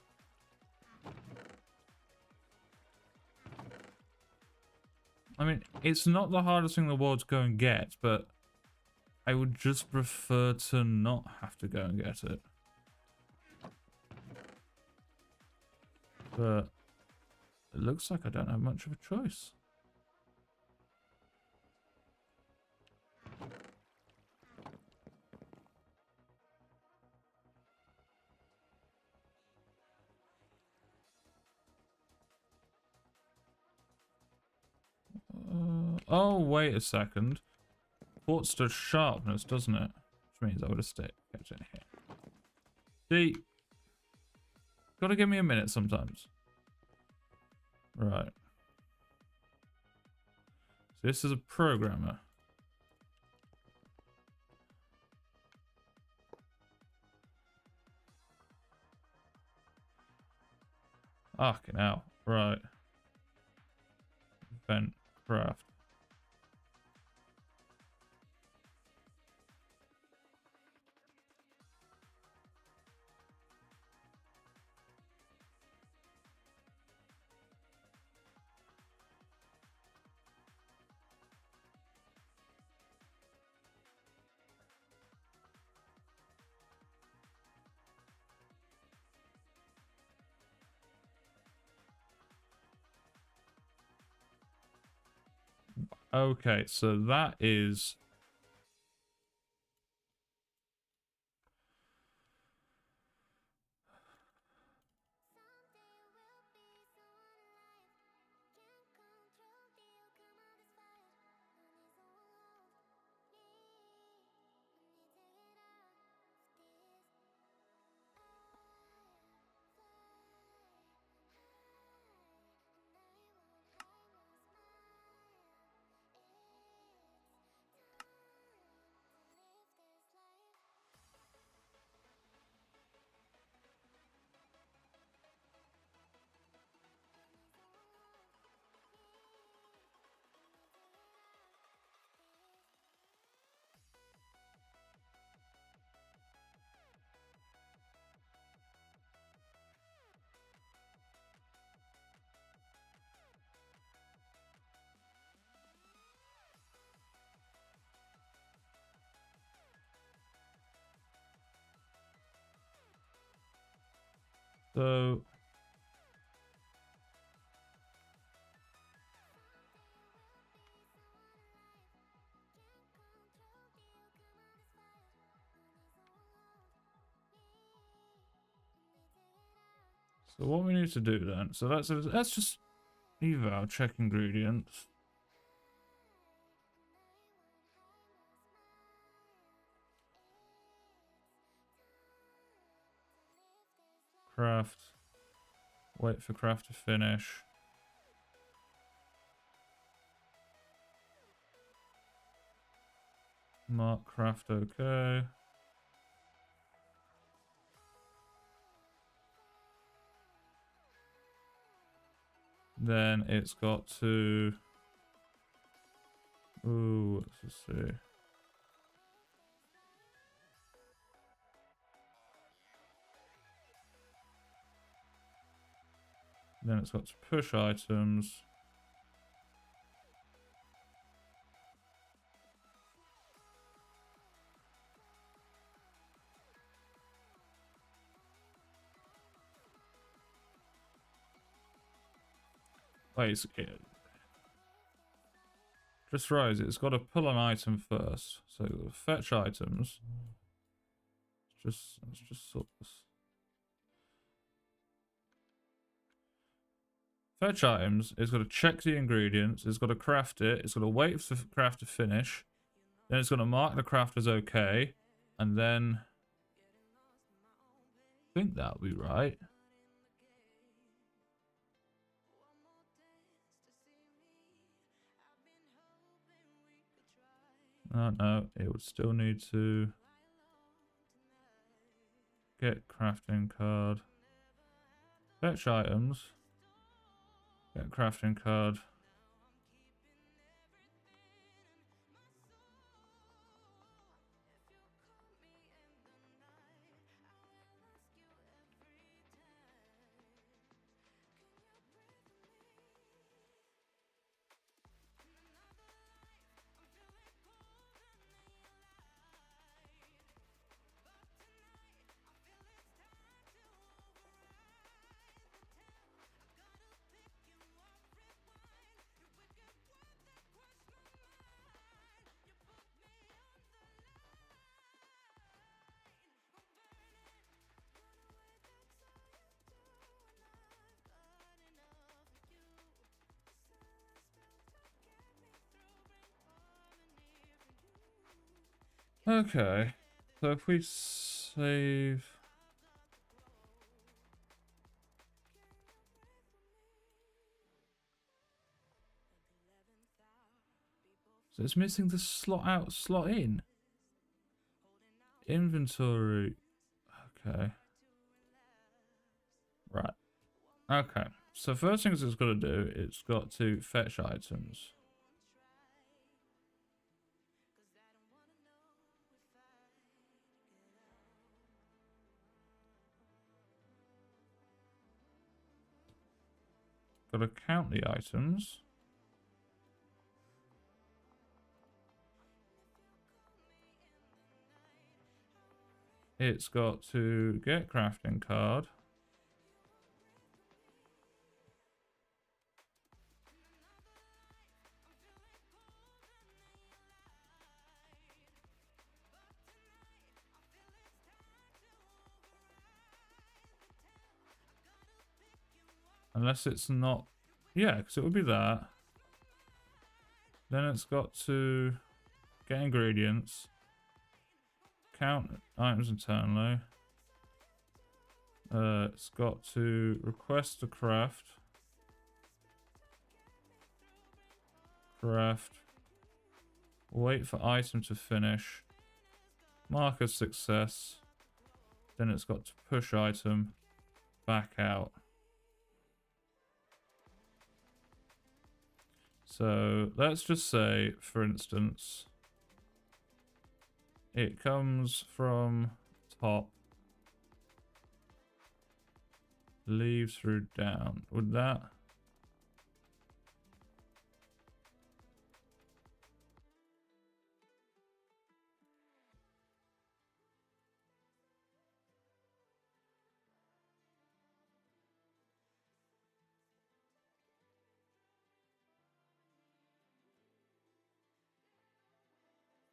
I mean, it's not the hardest thing in the world to go and get, but I would just prefer to not have to go and get it. But it looks like I don't have much of a choice. Oh, wait a second. Quartz does sharpness, doesn't it? Which means I would have kept it here. See? Gotta give me a minute sometimes. Right. So this is a programmer. Fucking hell. Right. Event craft. Okay, so that is... So... So what we need to do then, so let's just eval check ingredients. Craft. Wait for craft to finish. Mark craft okay. Then it's got to... Ooh, let's just see. Then it's got to push items. Wait, just right, it's got to pull an item first. So fetch items. Let's just sort this. Fetch items, it's got to check the ingredients, it's got to craft it, it's got to wait for the craft to finish, then it's going to mark the craft as okay, and then I think that'll be right. Oh no, it would still need to get crafting card, fetch items, get crafting card. Okay, so if we save... So it's missing the slot out, slot in. Inventory. Okay. Right. Okay, so first things it's got to do, it's got to fetch items. Got to count the items. It's got to get crafting card. Unless it's not... Yeah, because it would be that. Then it's got to get ingredients. Count items internally. It's got to request a craft. Craft. Wait for item to finish. Mark as success. Then it's got to push item back out. So let's just say, for instance, it comes from top, leaves through down. Would that?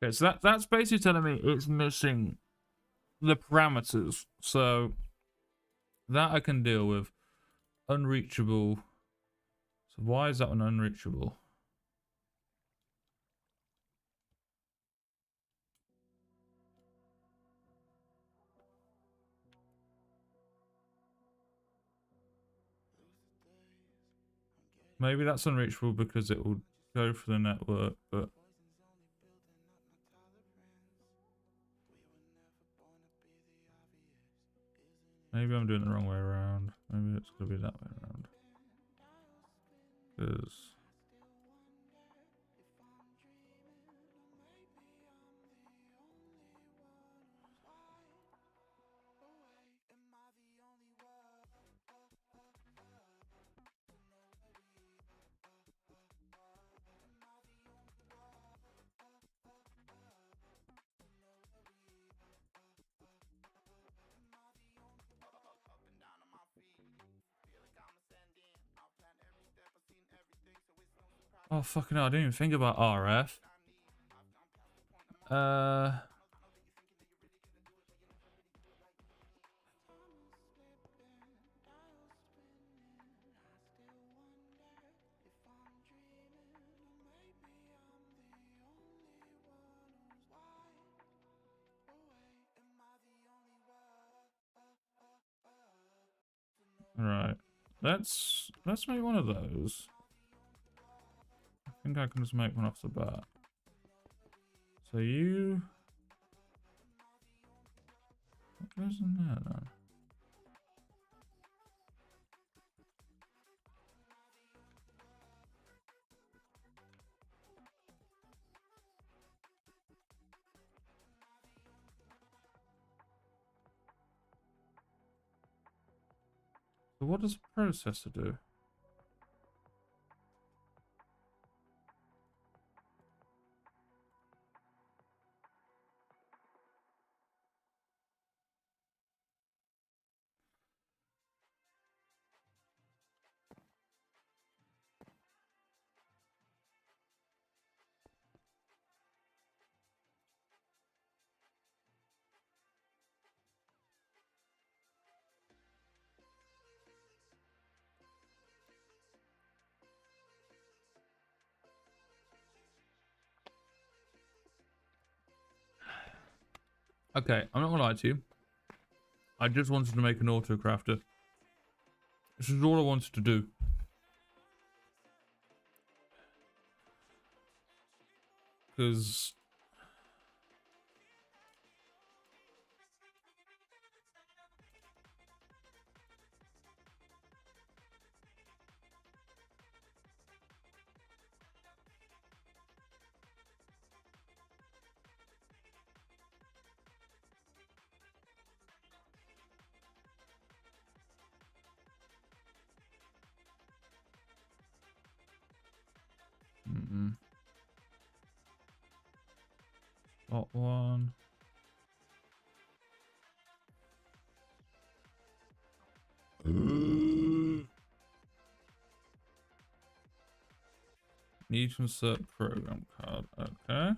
Okay, so that's basically telling me it's missing the parameters. So that I can deal with. Unreachable. So why is that one unreachable? Maybe that's unreachable because it will go for the network, but maybe I'm doing it the wrong way around. Maybe it's gonna be that way around. Because oh fucking hell, I didn't even think about RF. Right. Let's make one of those. I think I can just make one off the bat. So you... What goes in there then? So what does the processor do? Okay, I'm not gonna lie to you. I just wanted to make an auto crafter. This is all I wanted to do. Because... Got one. Need to insert program card. Okay.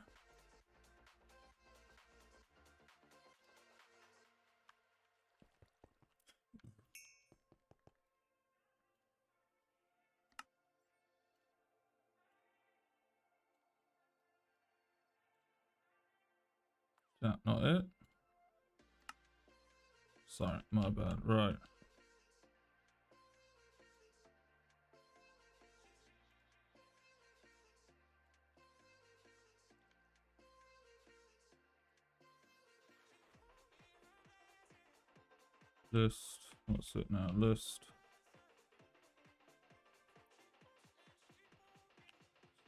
Is that not it? Sorry, my bad. Right. List. What's it now? List.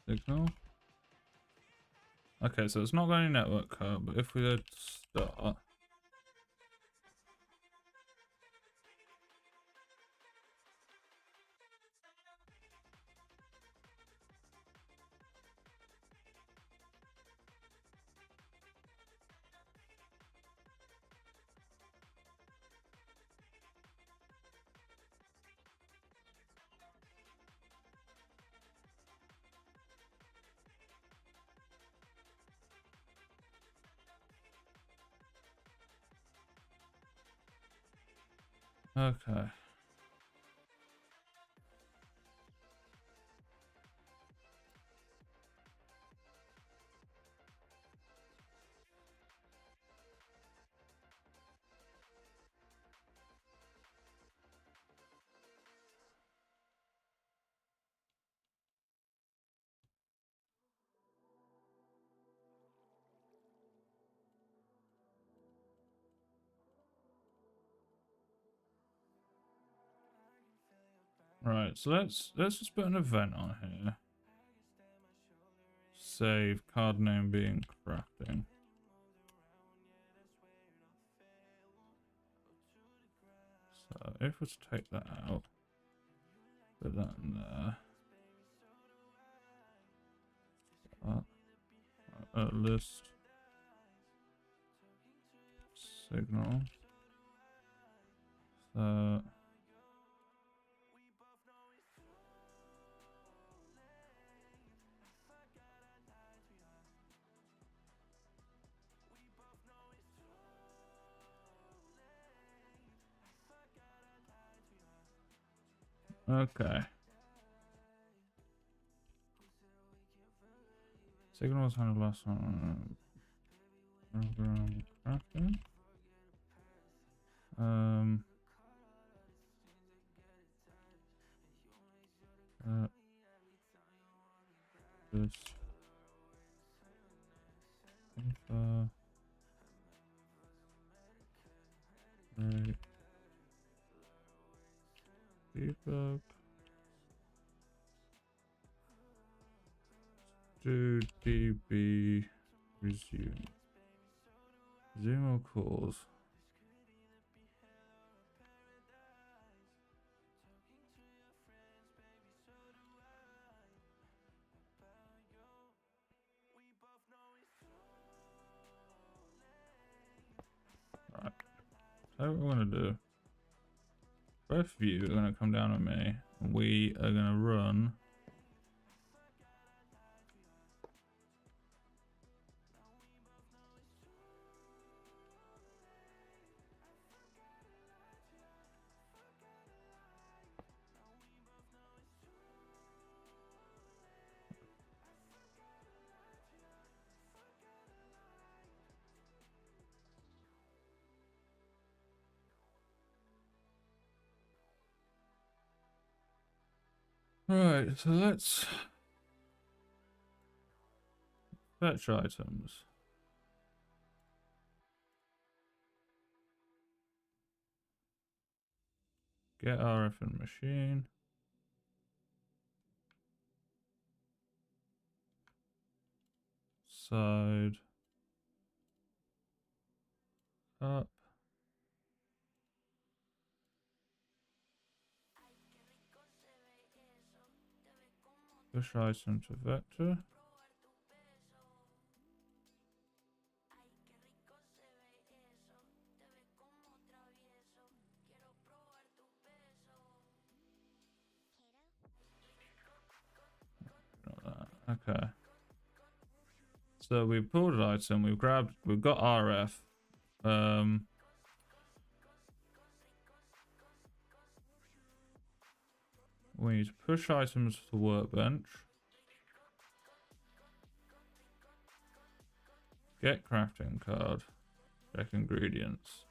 Signal. Okay, so it's not got any network card, but if we did start. Okay. Right, so let's just put an event on here. Save card name being crafting. So if we take that out, put that in there. List signal. So okay. Signals handle last one. Program crafting. This info. Right. Debug. Do DB resume. Resume all calls. Right. So what we're gonna do. Both of you are gonna come down on me, and we are gonna run. Right, so let's fetch items. Get RF in machine. Side. Up. Push item to vector. Okay. So we pulled an item, we've got RF. We need to push items to the workbench. Get crafting card. Check ingredients.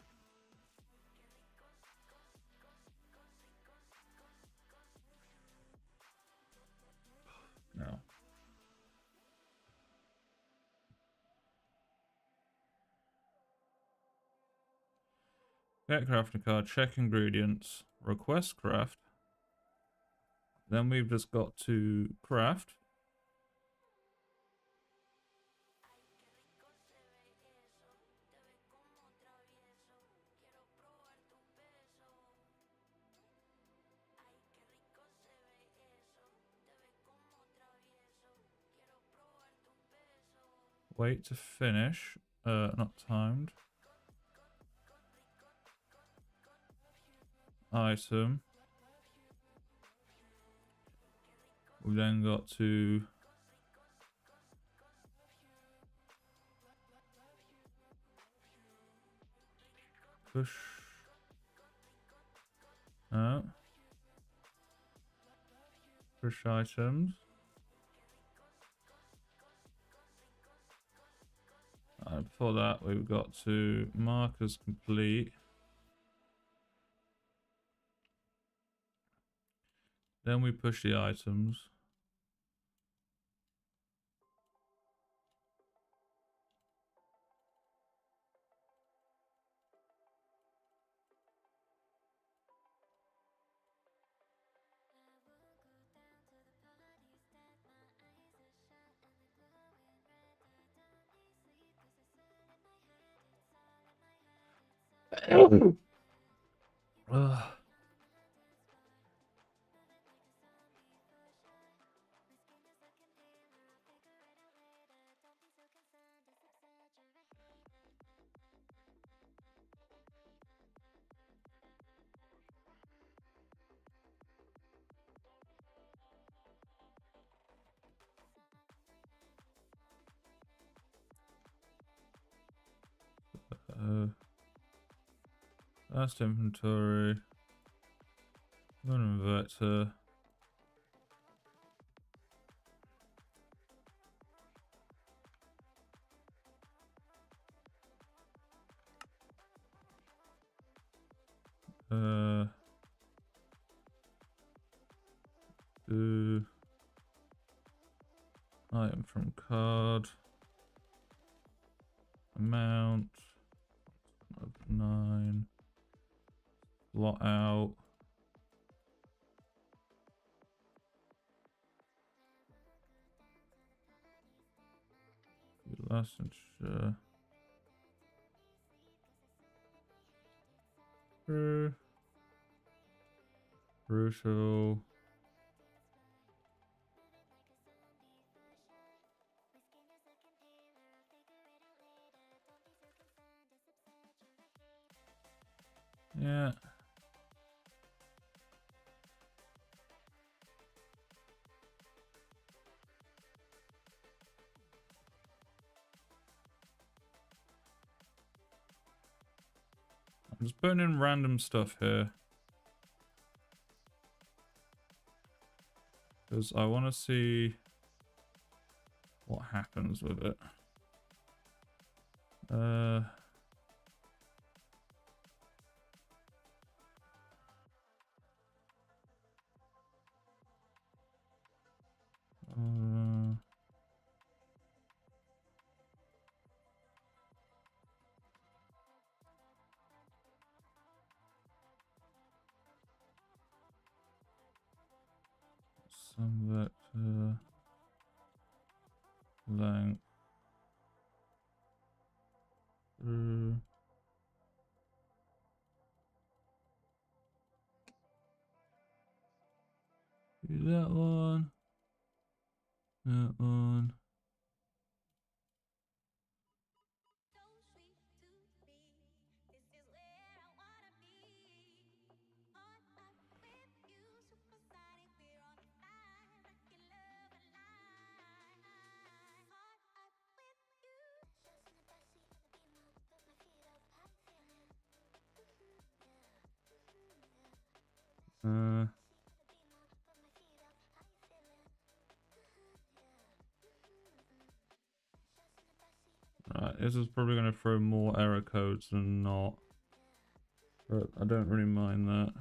No. Get crafting card, check ingredients, request craft. Then we've just got to craft. Wait to finish. Not timed. Item. We've then got to push. Push items. Before that, we've got to mark as complete. Then we push the items. Ugh. Last inventory. Vector. Do item from card. Amount of 9. Lot out. Last and Crucial. Yeah. I'm just putting in random stuff here. Because I want to see what happens with it. Some vector length through do that one. That one. Right, this is probably going to throw more error codes than not, but I don't really mind that.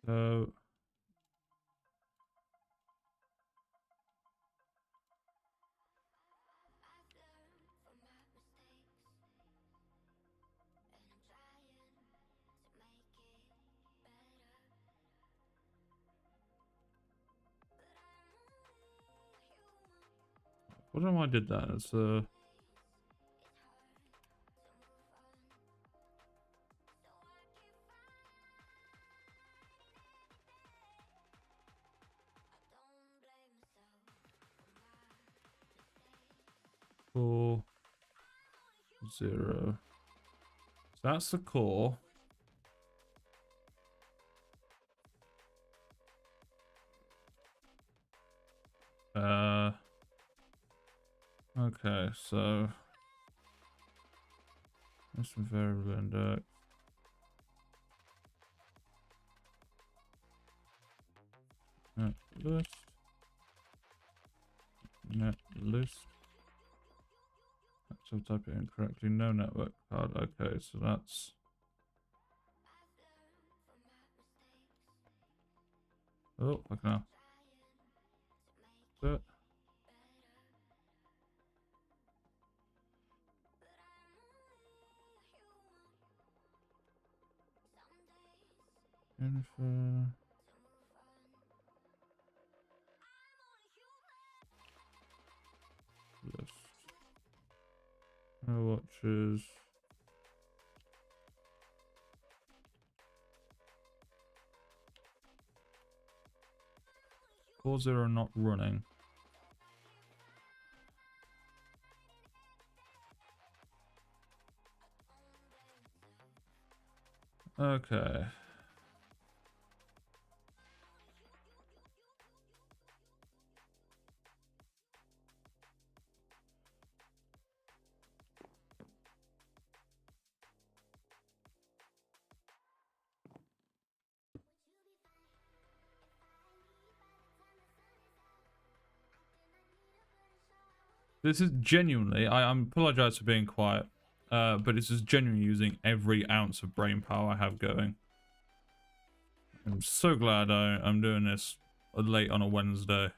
So what time I did that? It's 4, 0. So that's the core. Okay, so that's some variable index. Net list. Net list. So type it incorrectly. No network card. Okay, so that's. Oh, fuck now. Set. Info. List. No watches. Core 0 not running. Okay. This is genuinely, I apologize for being quiet, but this is genuinely using every ounce of brain power I have going. I'm so glad I'm doing this late on a Wednesday.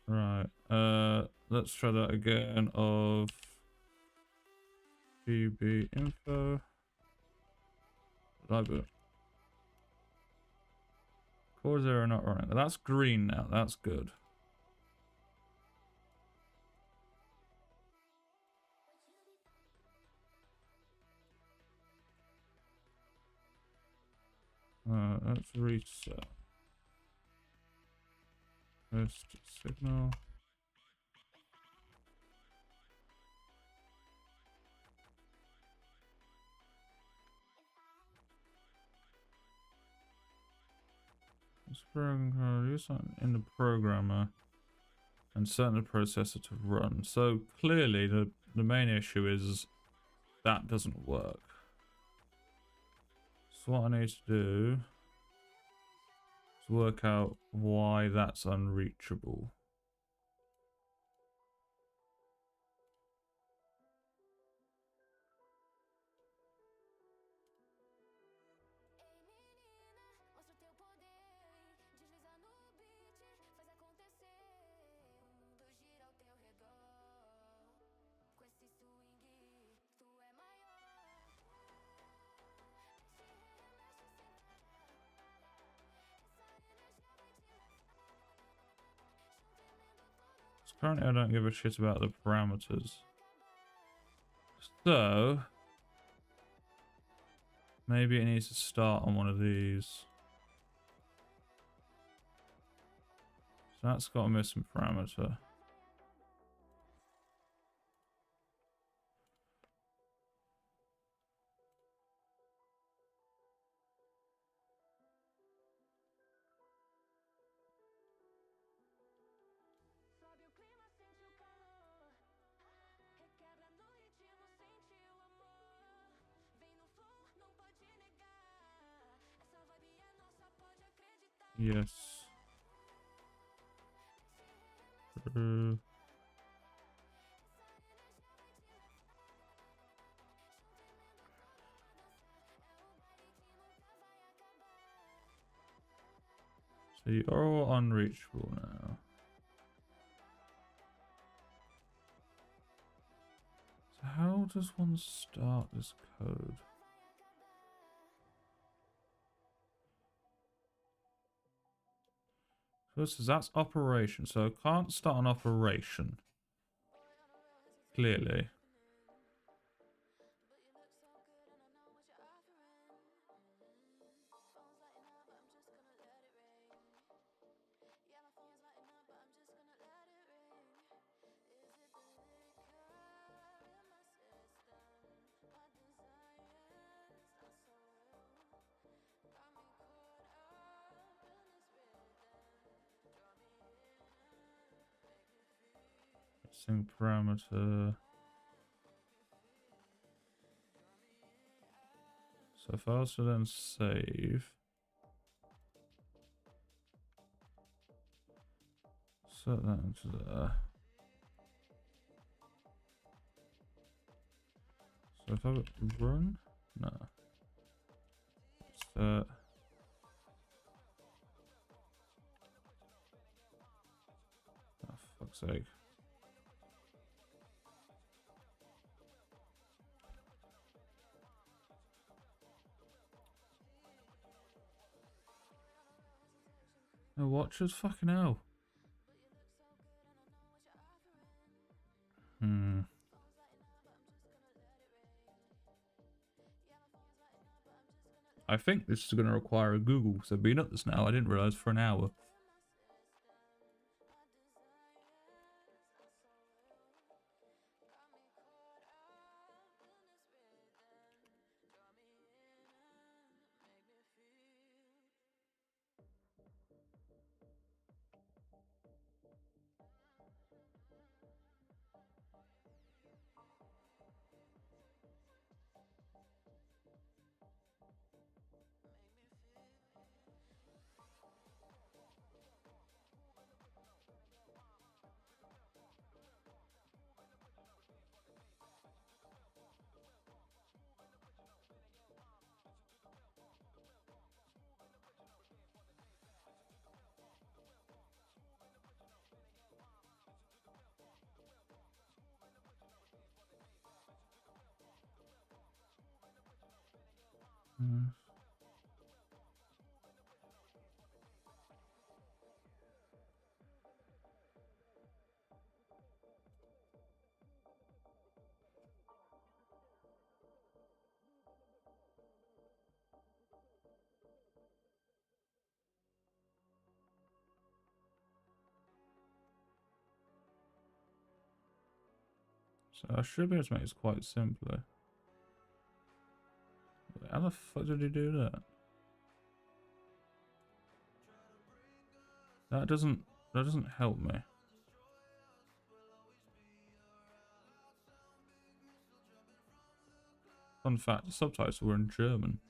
Right, let's try that again of GB info. Library. Core 0 not running. That's green now. That's good. Let's reset. Host signal. This program can use something in the programmer and set the processor to run. So clearly the main issue is that doesn't work. So what I need to do is work out why that's unreachable. Currently I don't give a shit about the parameters. So maybe it needs to start on one of these. So that's got a missing parameter. Yes. So you are all unreachable now. So how does one start this code? First is that's operation, so I can't start an operation. Clearly. Sync parameter. So if I was to then save, set that into there. So if I run, no. Set. Oh, fuck's sake. No watches, fucking hell. I think this is going to require a Google, so being at this now, I didn't realise for an hour. So I should be able to make this quite simply. How the fuck did he do that? That doesn't help me. Fun fact, the subtitles were in German.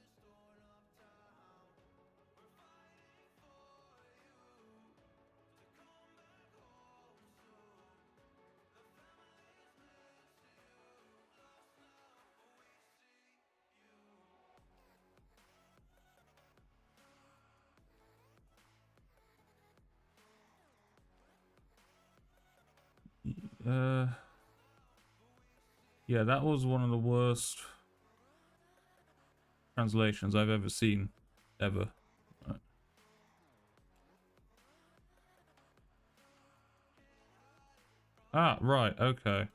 Yeah, that was one of the worst translations I've ever seen, ever. Right. Ah, right, okay.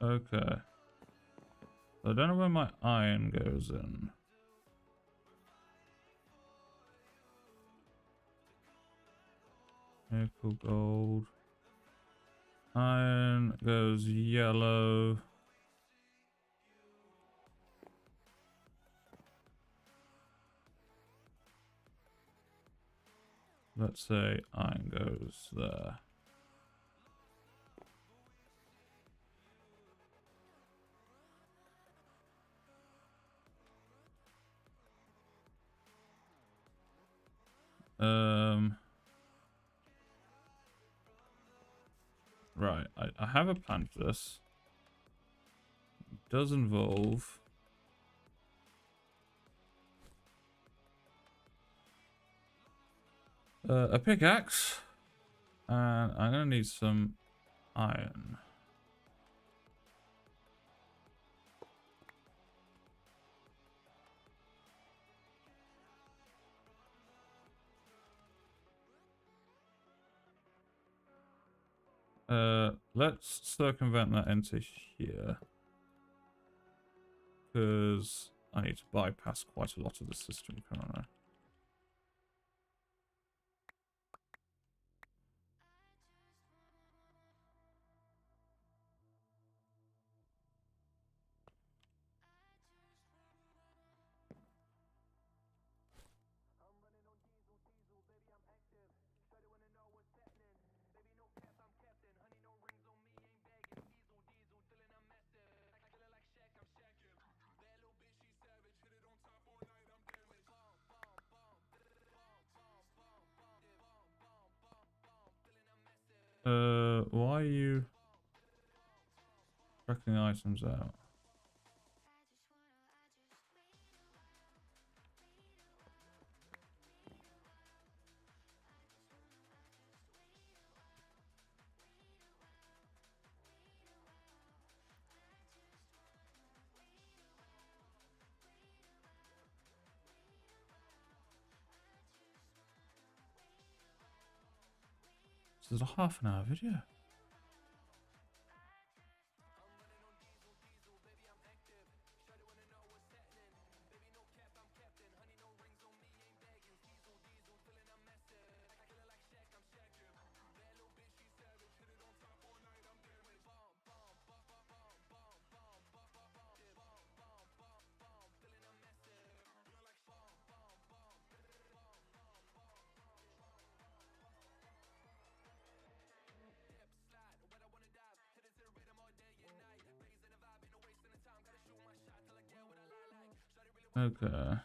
Okay. I don't know where my iron goes in. Nickel, gold. Iron goes yellow. Let's say iron goes there. Right, I have a plan for this. It does involve a pickaxe, and I'm gonna need some iron. Let's circumvent that into here, because I need to bypass quite a lot of the system currently. Why are you tracking items out? This is a half-an-hour video. Okay.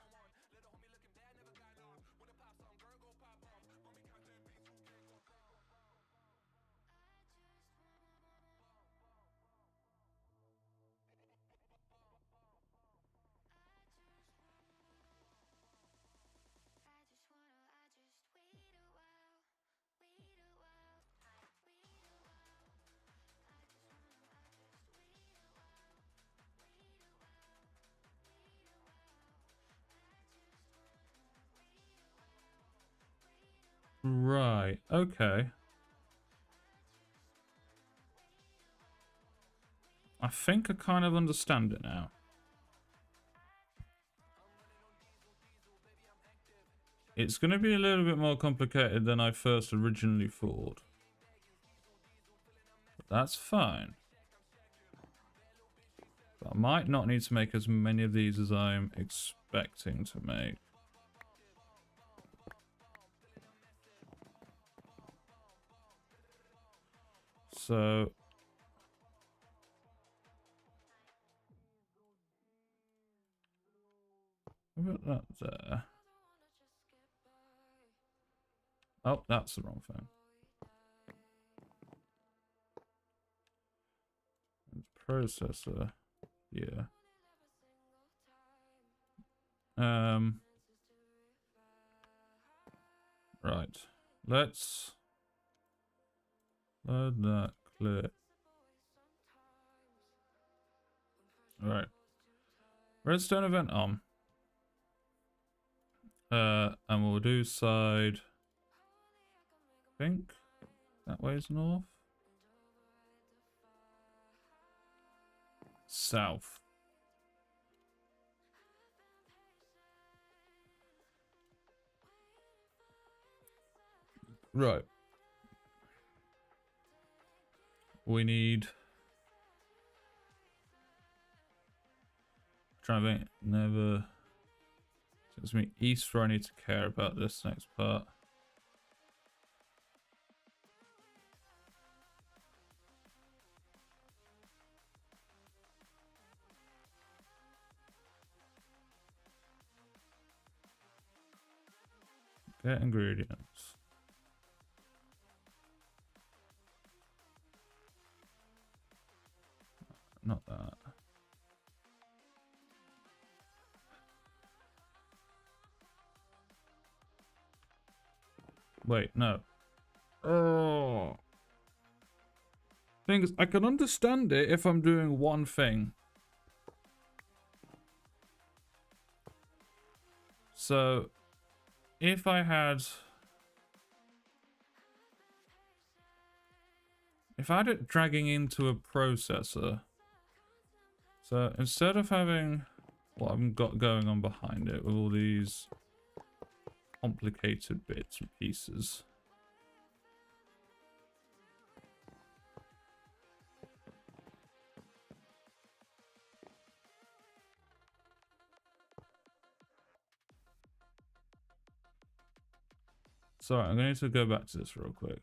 Right, okay. I think I kind of understand it now. It's going to be a little bit more complicated than I first originally thought. But that's fine. But I might not need to make as many of these as I'm expecting to make. So... Put that there. Oh, that's the wrong thing. Processor. Yeah. Right. Let's load that clip. Right. Redstone event on. And we'll do side. I think that way's north. South. Right. We need. Trying to think. Never. So it's me east where I need to care about this next part. Get ingredients. Not that. Wait, no. Oh. Thing is, I can understand it if I'm doing one thing. So, if I had... If I had it dragging into a processor... So, instead of having what I've got going on behind it with all these complicated bits and pieces... Sorry, I'm going to go back to this real quick.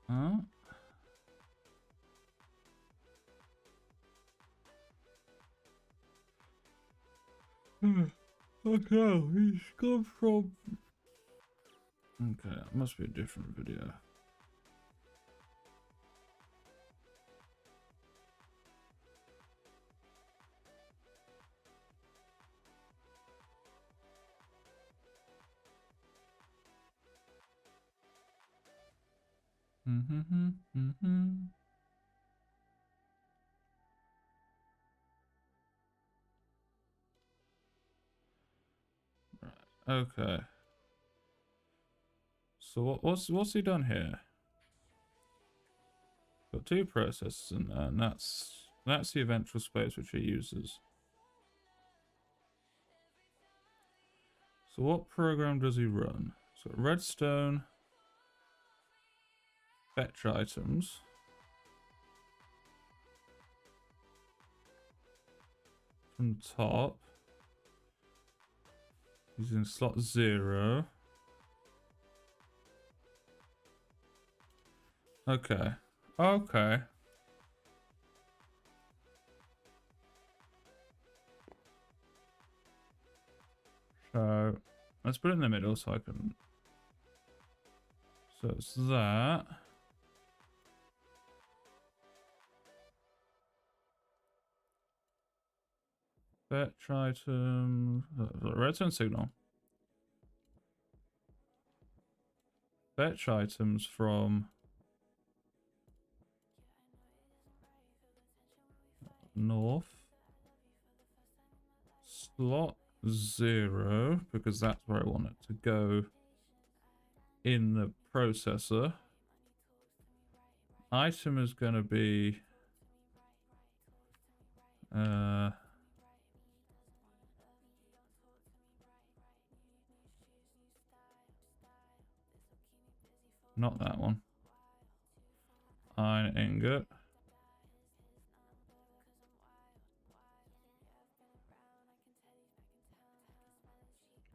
Huh? Okay, he's gone from... Okay, that must be a different video. Okay. So what's he done here? Got two processes in there, and that's the eventual space which he uses. So what program does he run? So redstone, fetch items. From the top. Using slot 0. Okay. Okay. So let's put it in the middle so I can. So it's that. Fetch item. Redstone signal. Fetch items from north. Slot 0, because that's where I want it to go in the processor. Item is going to be not that one. Iron ingot.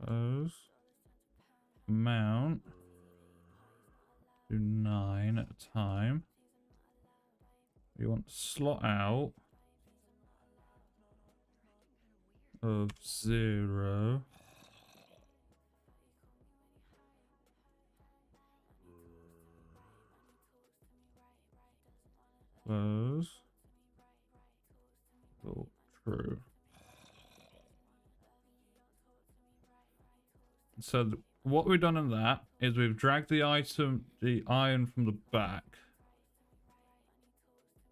Those. Mount. Do 9 at a time. You want to slot out of 0. Those. Oh, true. So what we've done in that is we've dragged the iron from the back.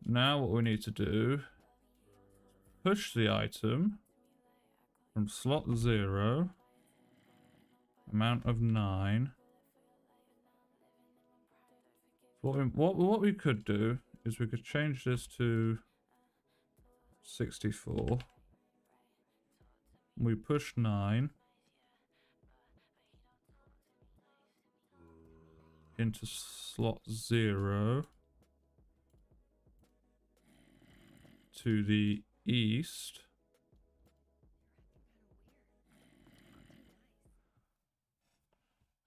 Now what we need to do, push the item from slot 0, amount of 9. What we could do is we could change this to 64. We push 9 into slot 0 to the east.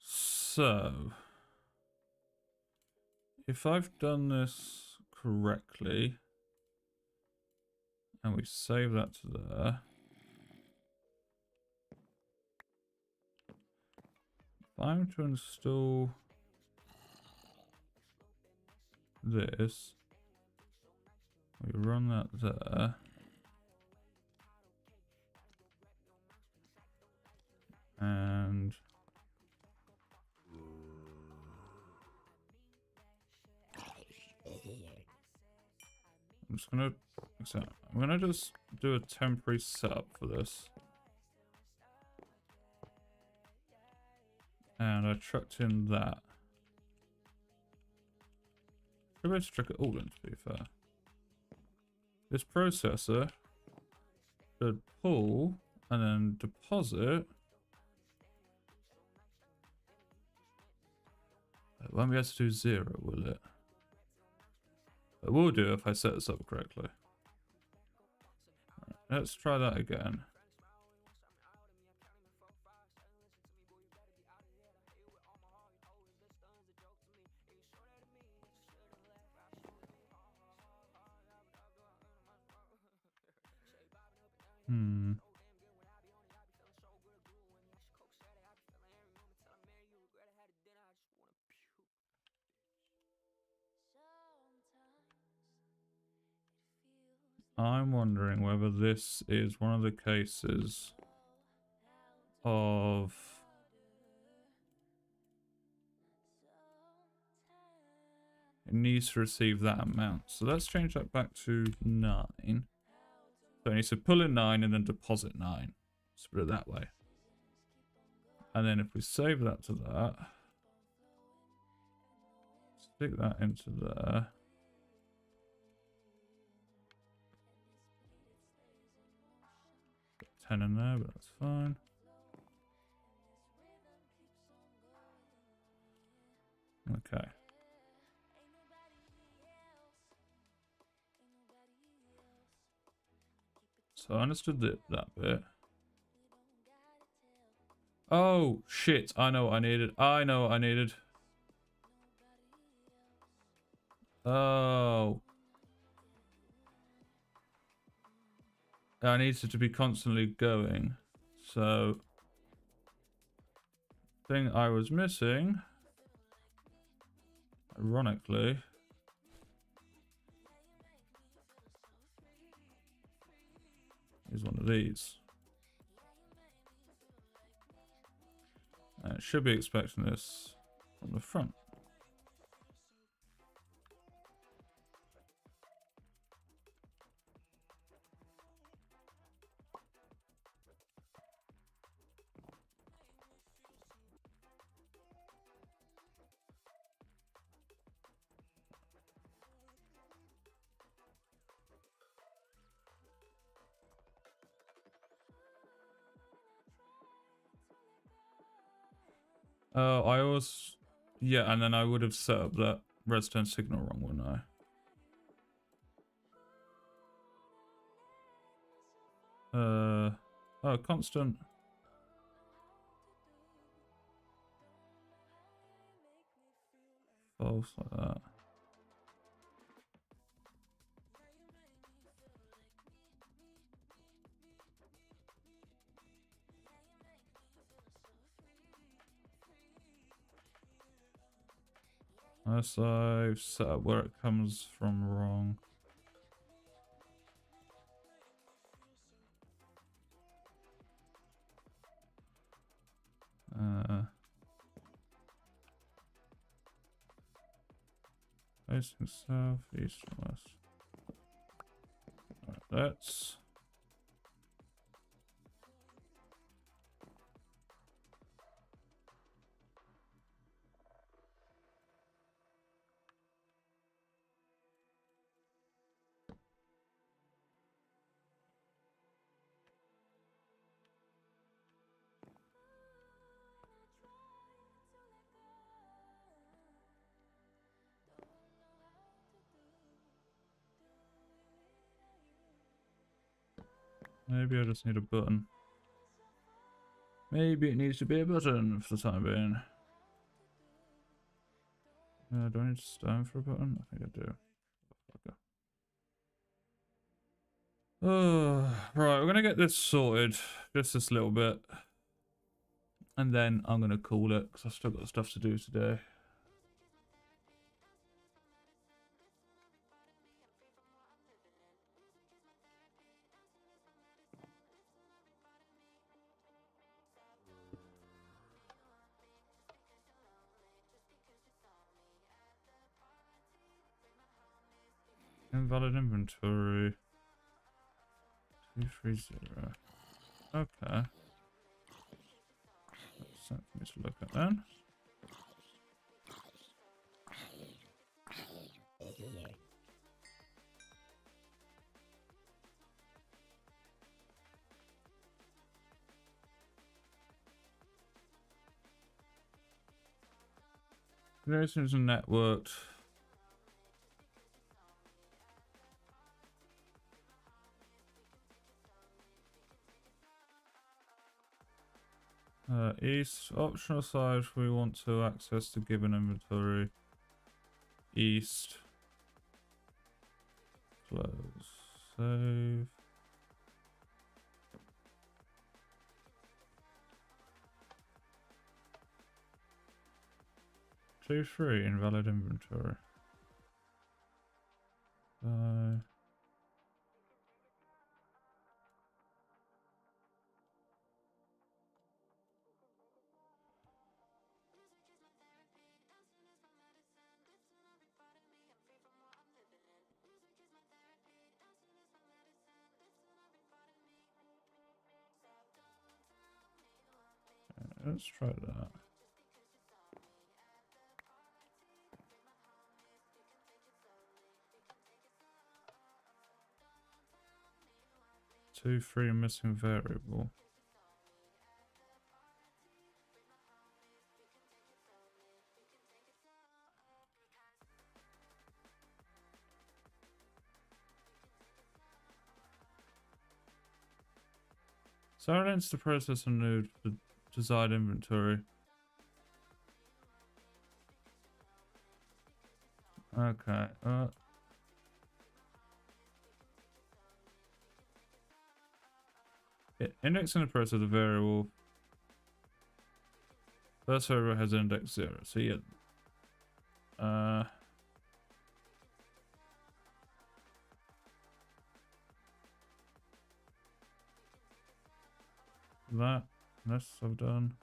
So if I've done this correctly and we save that to there, if I'm to install this, we run that there, and I'm gonna just do a temporary setup for this. And I chucked in that. Should be chuck it all in, to be fair. This processor should pull and then deposit. It won't be able to do 0, will it? It will do if I set this up correctly. Right, let's try that again. I'm wondering whether this is one of the cases of it needs to receive that amount. So let's change that back to 9. So it needs to pull in 9 and then deposit 9. Let's put it that way. And then if we save that to that, stick that into there. Put 10 in there, but that's fine. Okay. So I understood that bit. Oh, shit. I know what I needed. I know what I needed. Oh. I needed it to be constantly going. So, thing I was missing, ironically, is one of these. And it should be expecting this on the front. Oh, I always... Yeah, and then I would have set up that redstone signal wrong, wouldn't I? Oh, constant. False like that. Unless I've set up where it comes from wrong. Facing south, east, and west. Alright, let's... Maybe I just need a button. Maybe it needs to be a button for the time being. Do I need stone for a button? I think I do. Okay. Oh, right, we're gonna get this sorted. Just this little bit. And then I'm gonna call it, because I've still got stuff to do today. Invalid inventory. 230. Okay. That's something for me to look at then. Relations and networked. East, optional side, we want to access the given inventory. East. Close. Save. Clue 3, invalid inventory. Let's try that. Two, three, missing variable. Silence the process and node for desired inventory. Okay. Indexing the process of variable. First variable has index 0. So yeah. That. This I've done.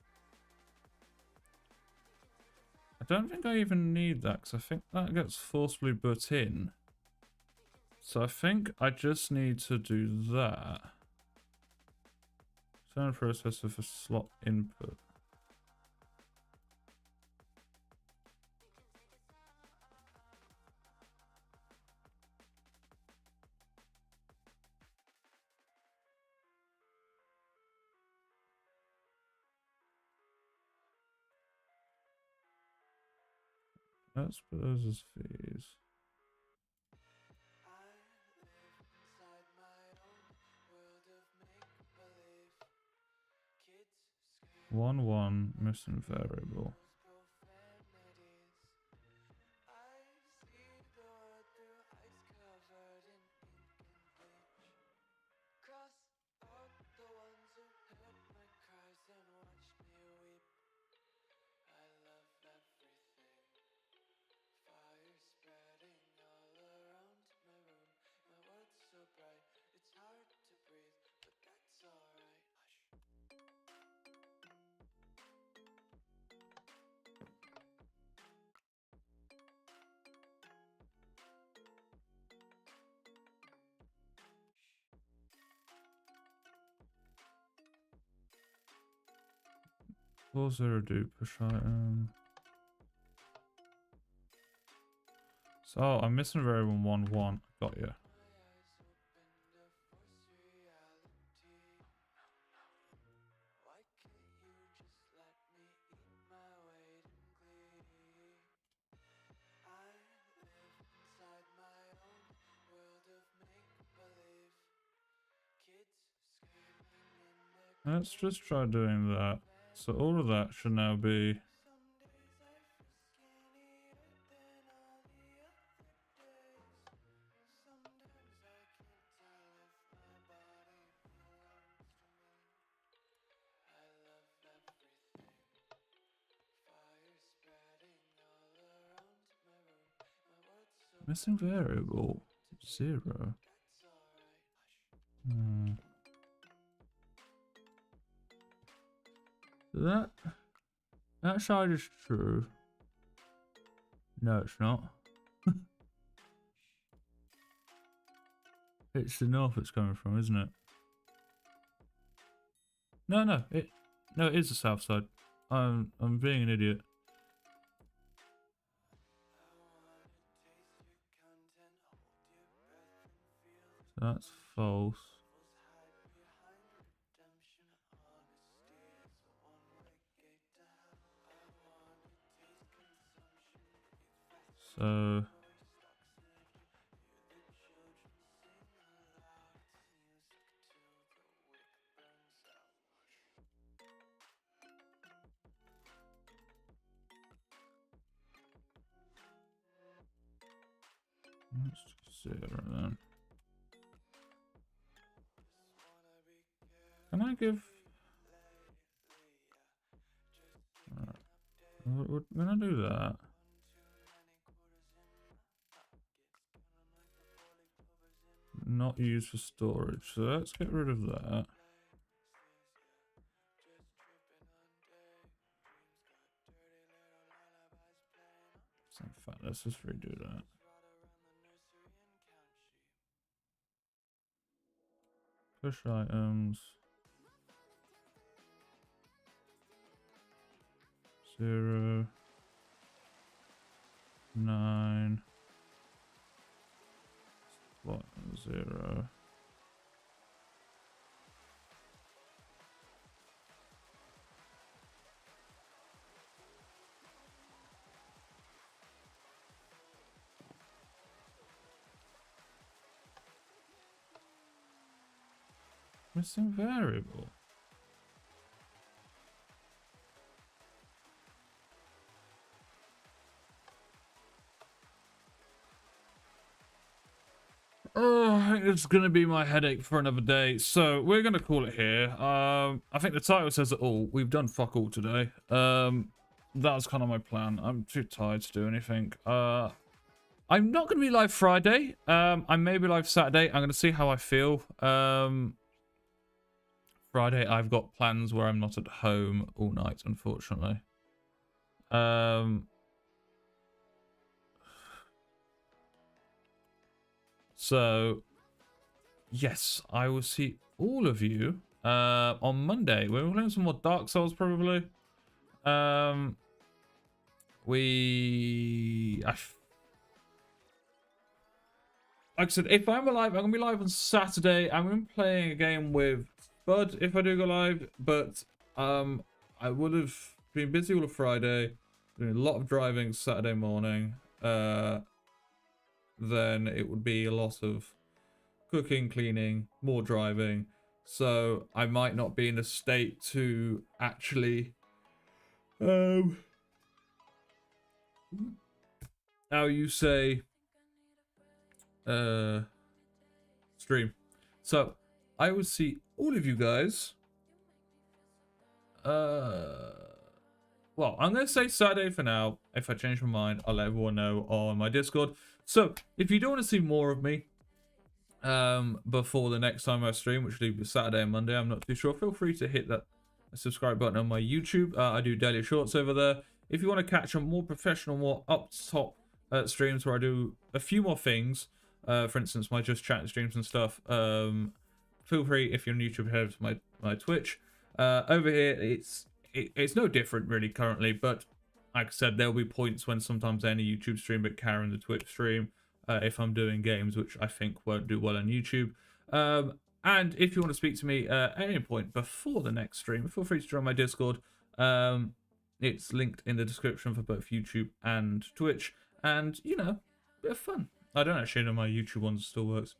I don't think I even need that because I think that gets forcibly put in. So I think I just need to do that. Turn processor for slot input. Let's put those as fees. 1 missing variable. What zero do push item? So I'm missing variable 1. Got you. Let's just try doing that. So all of that should now be missing variable 0. That side is true. No, it's not. It's the north it's coming from, isn't it? No, it is the south side. I'm being an idiot. So that's false. So let's do 0 then. Can I give? When I do that, not used for storage. So let's get rid of that. So in fact, let's just redo that. Push items. 0 9 spot 0. Missing variable. Oh, I think it's going to be my headache for another day. So we're going to call it here. I think the title says it all. We've done fuck all today. That's kind of my plan. I'm too tired to do anything. I'm not going to be live Friday. I may be live Saturday. I'm going to see how I feel. Friday, I've got plans where I'm not at home all night, unfortunately. So, yes, I will see all of you on Monday. We're playing some more Dark Souls, probably. Like I said, if I'm alive, I'm going to be live on Saturday. I'm going to be playing a game with Bud if I do go live. But I would have been busy all of Friday, doing a lot of driving Saturday morning. Then it would be a lot of cooking, cleaning, more driving. So I might not be in a state to actually how you say stream. So I will see all of you guys. Well, I'm going to say Saturday for now. If I change my mind, I'll let everyone know on my Discord. So, if you do want to see more of me before the next time I stream, which will be Saturday and Monday, I'm not too sure, feel free to hit that subscribe button on my YouTube. I do daily shorts over there. If you want to catch a more professional, more up-top streams where I do a few more things, for instance, my just chatting streams and stuff, feel free, if you're on YouTube, head to my Twitch. Over here, it's no different really currently, but like I said, there'll be points when sometimes any YouTube stream but carrying the Twitch stream if I'm doing games, which I think won't do well on YouTube. And if you want to speak to me at any point before the next stream, feel free to join my Discord. It's linked in the description for both YouTube and Twitch. And, you know, a bit of fun. I don't actually know my YouTube one still works.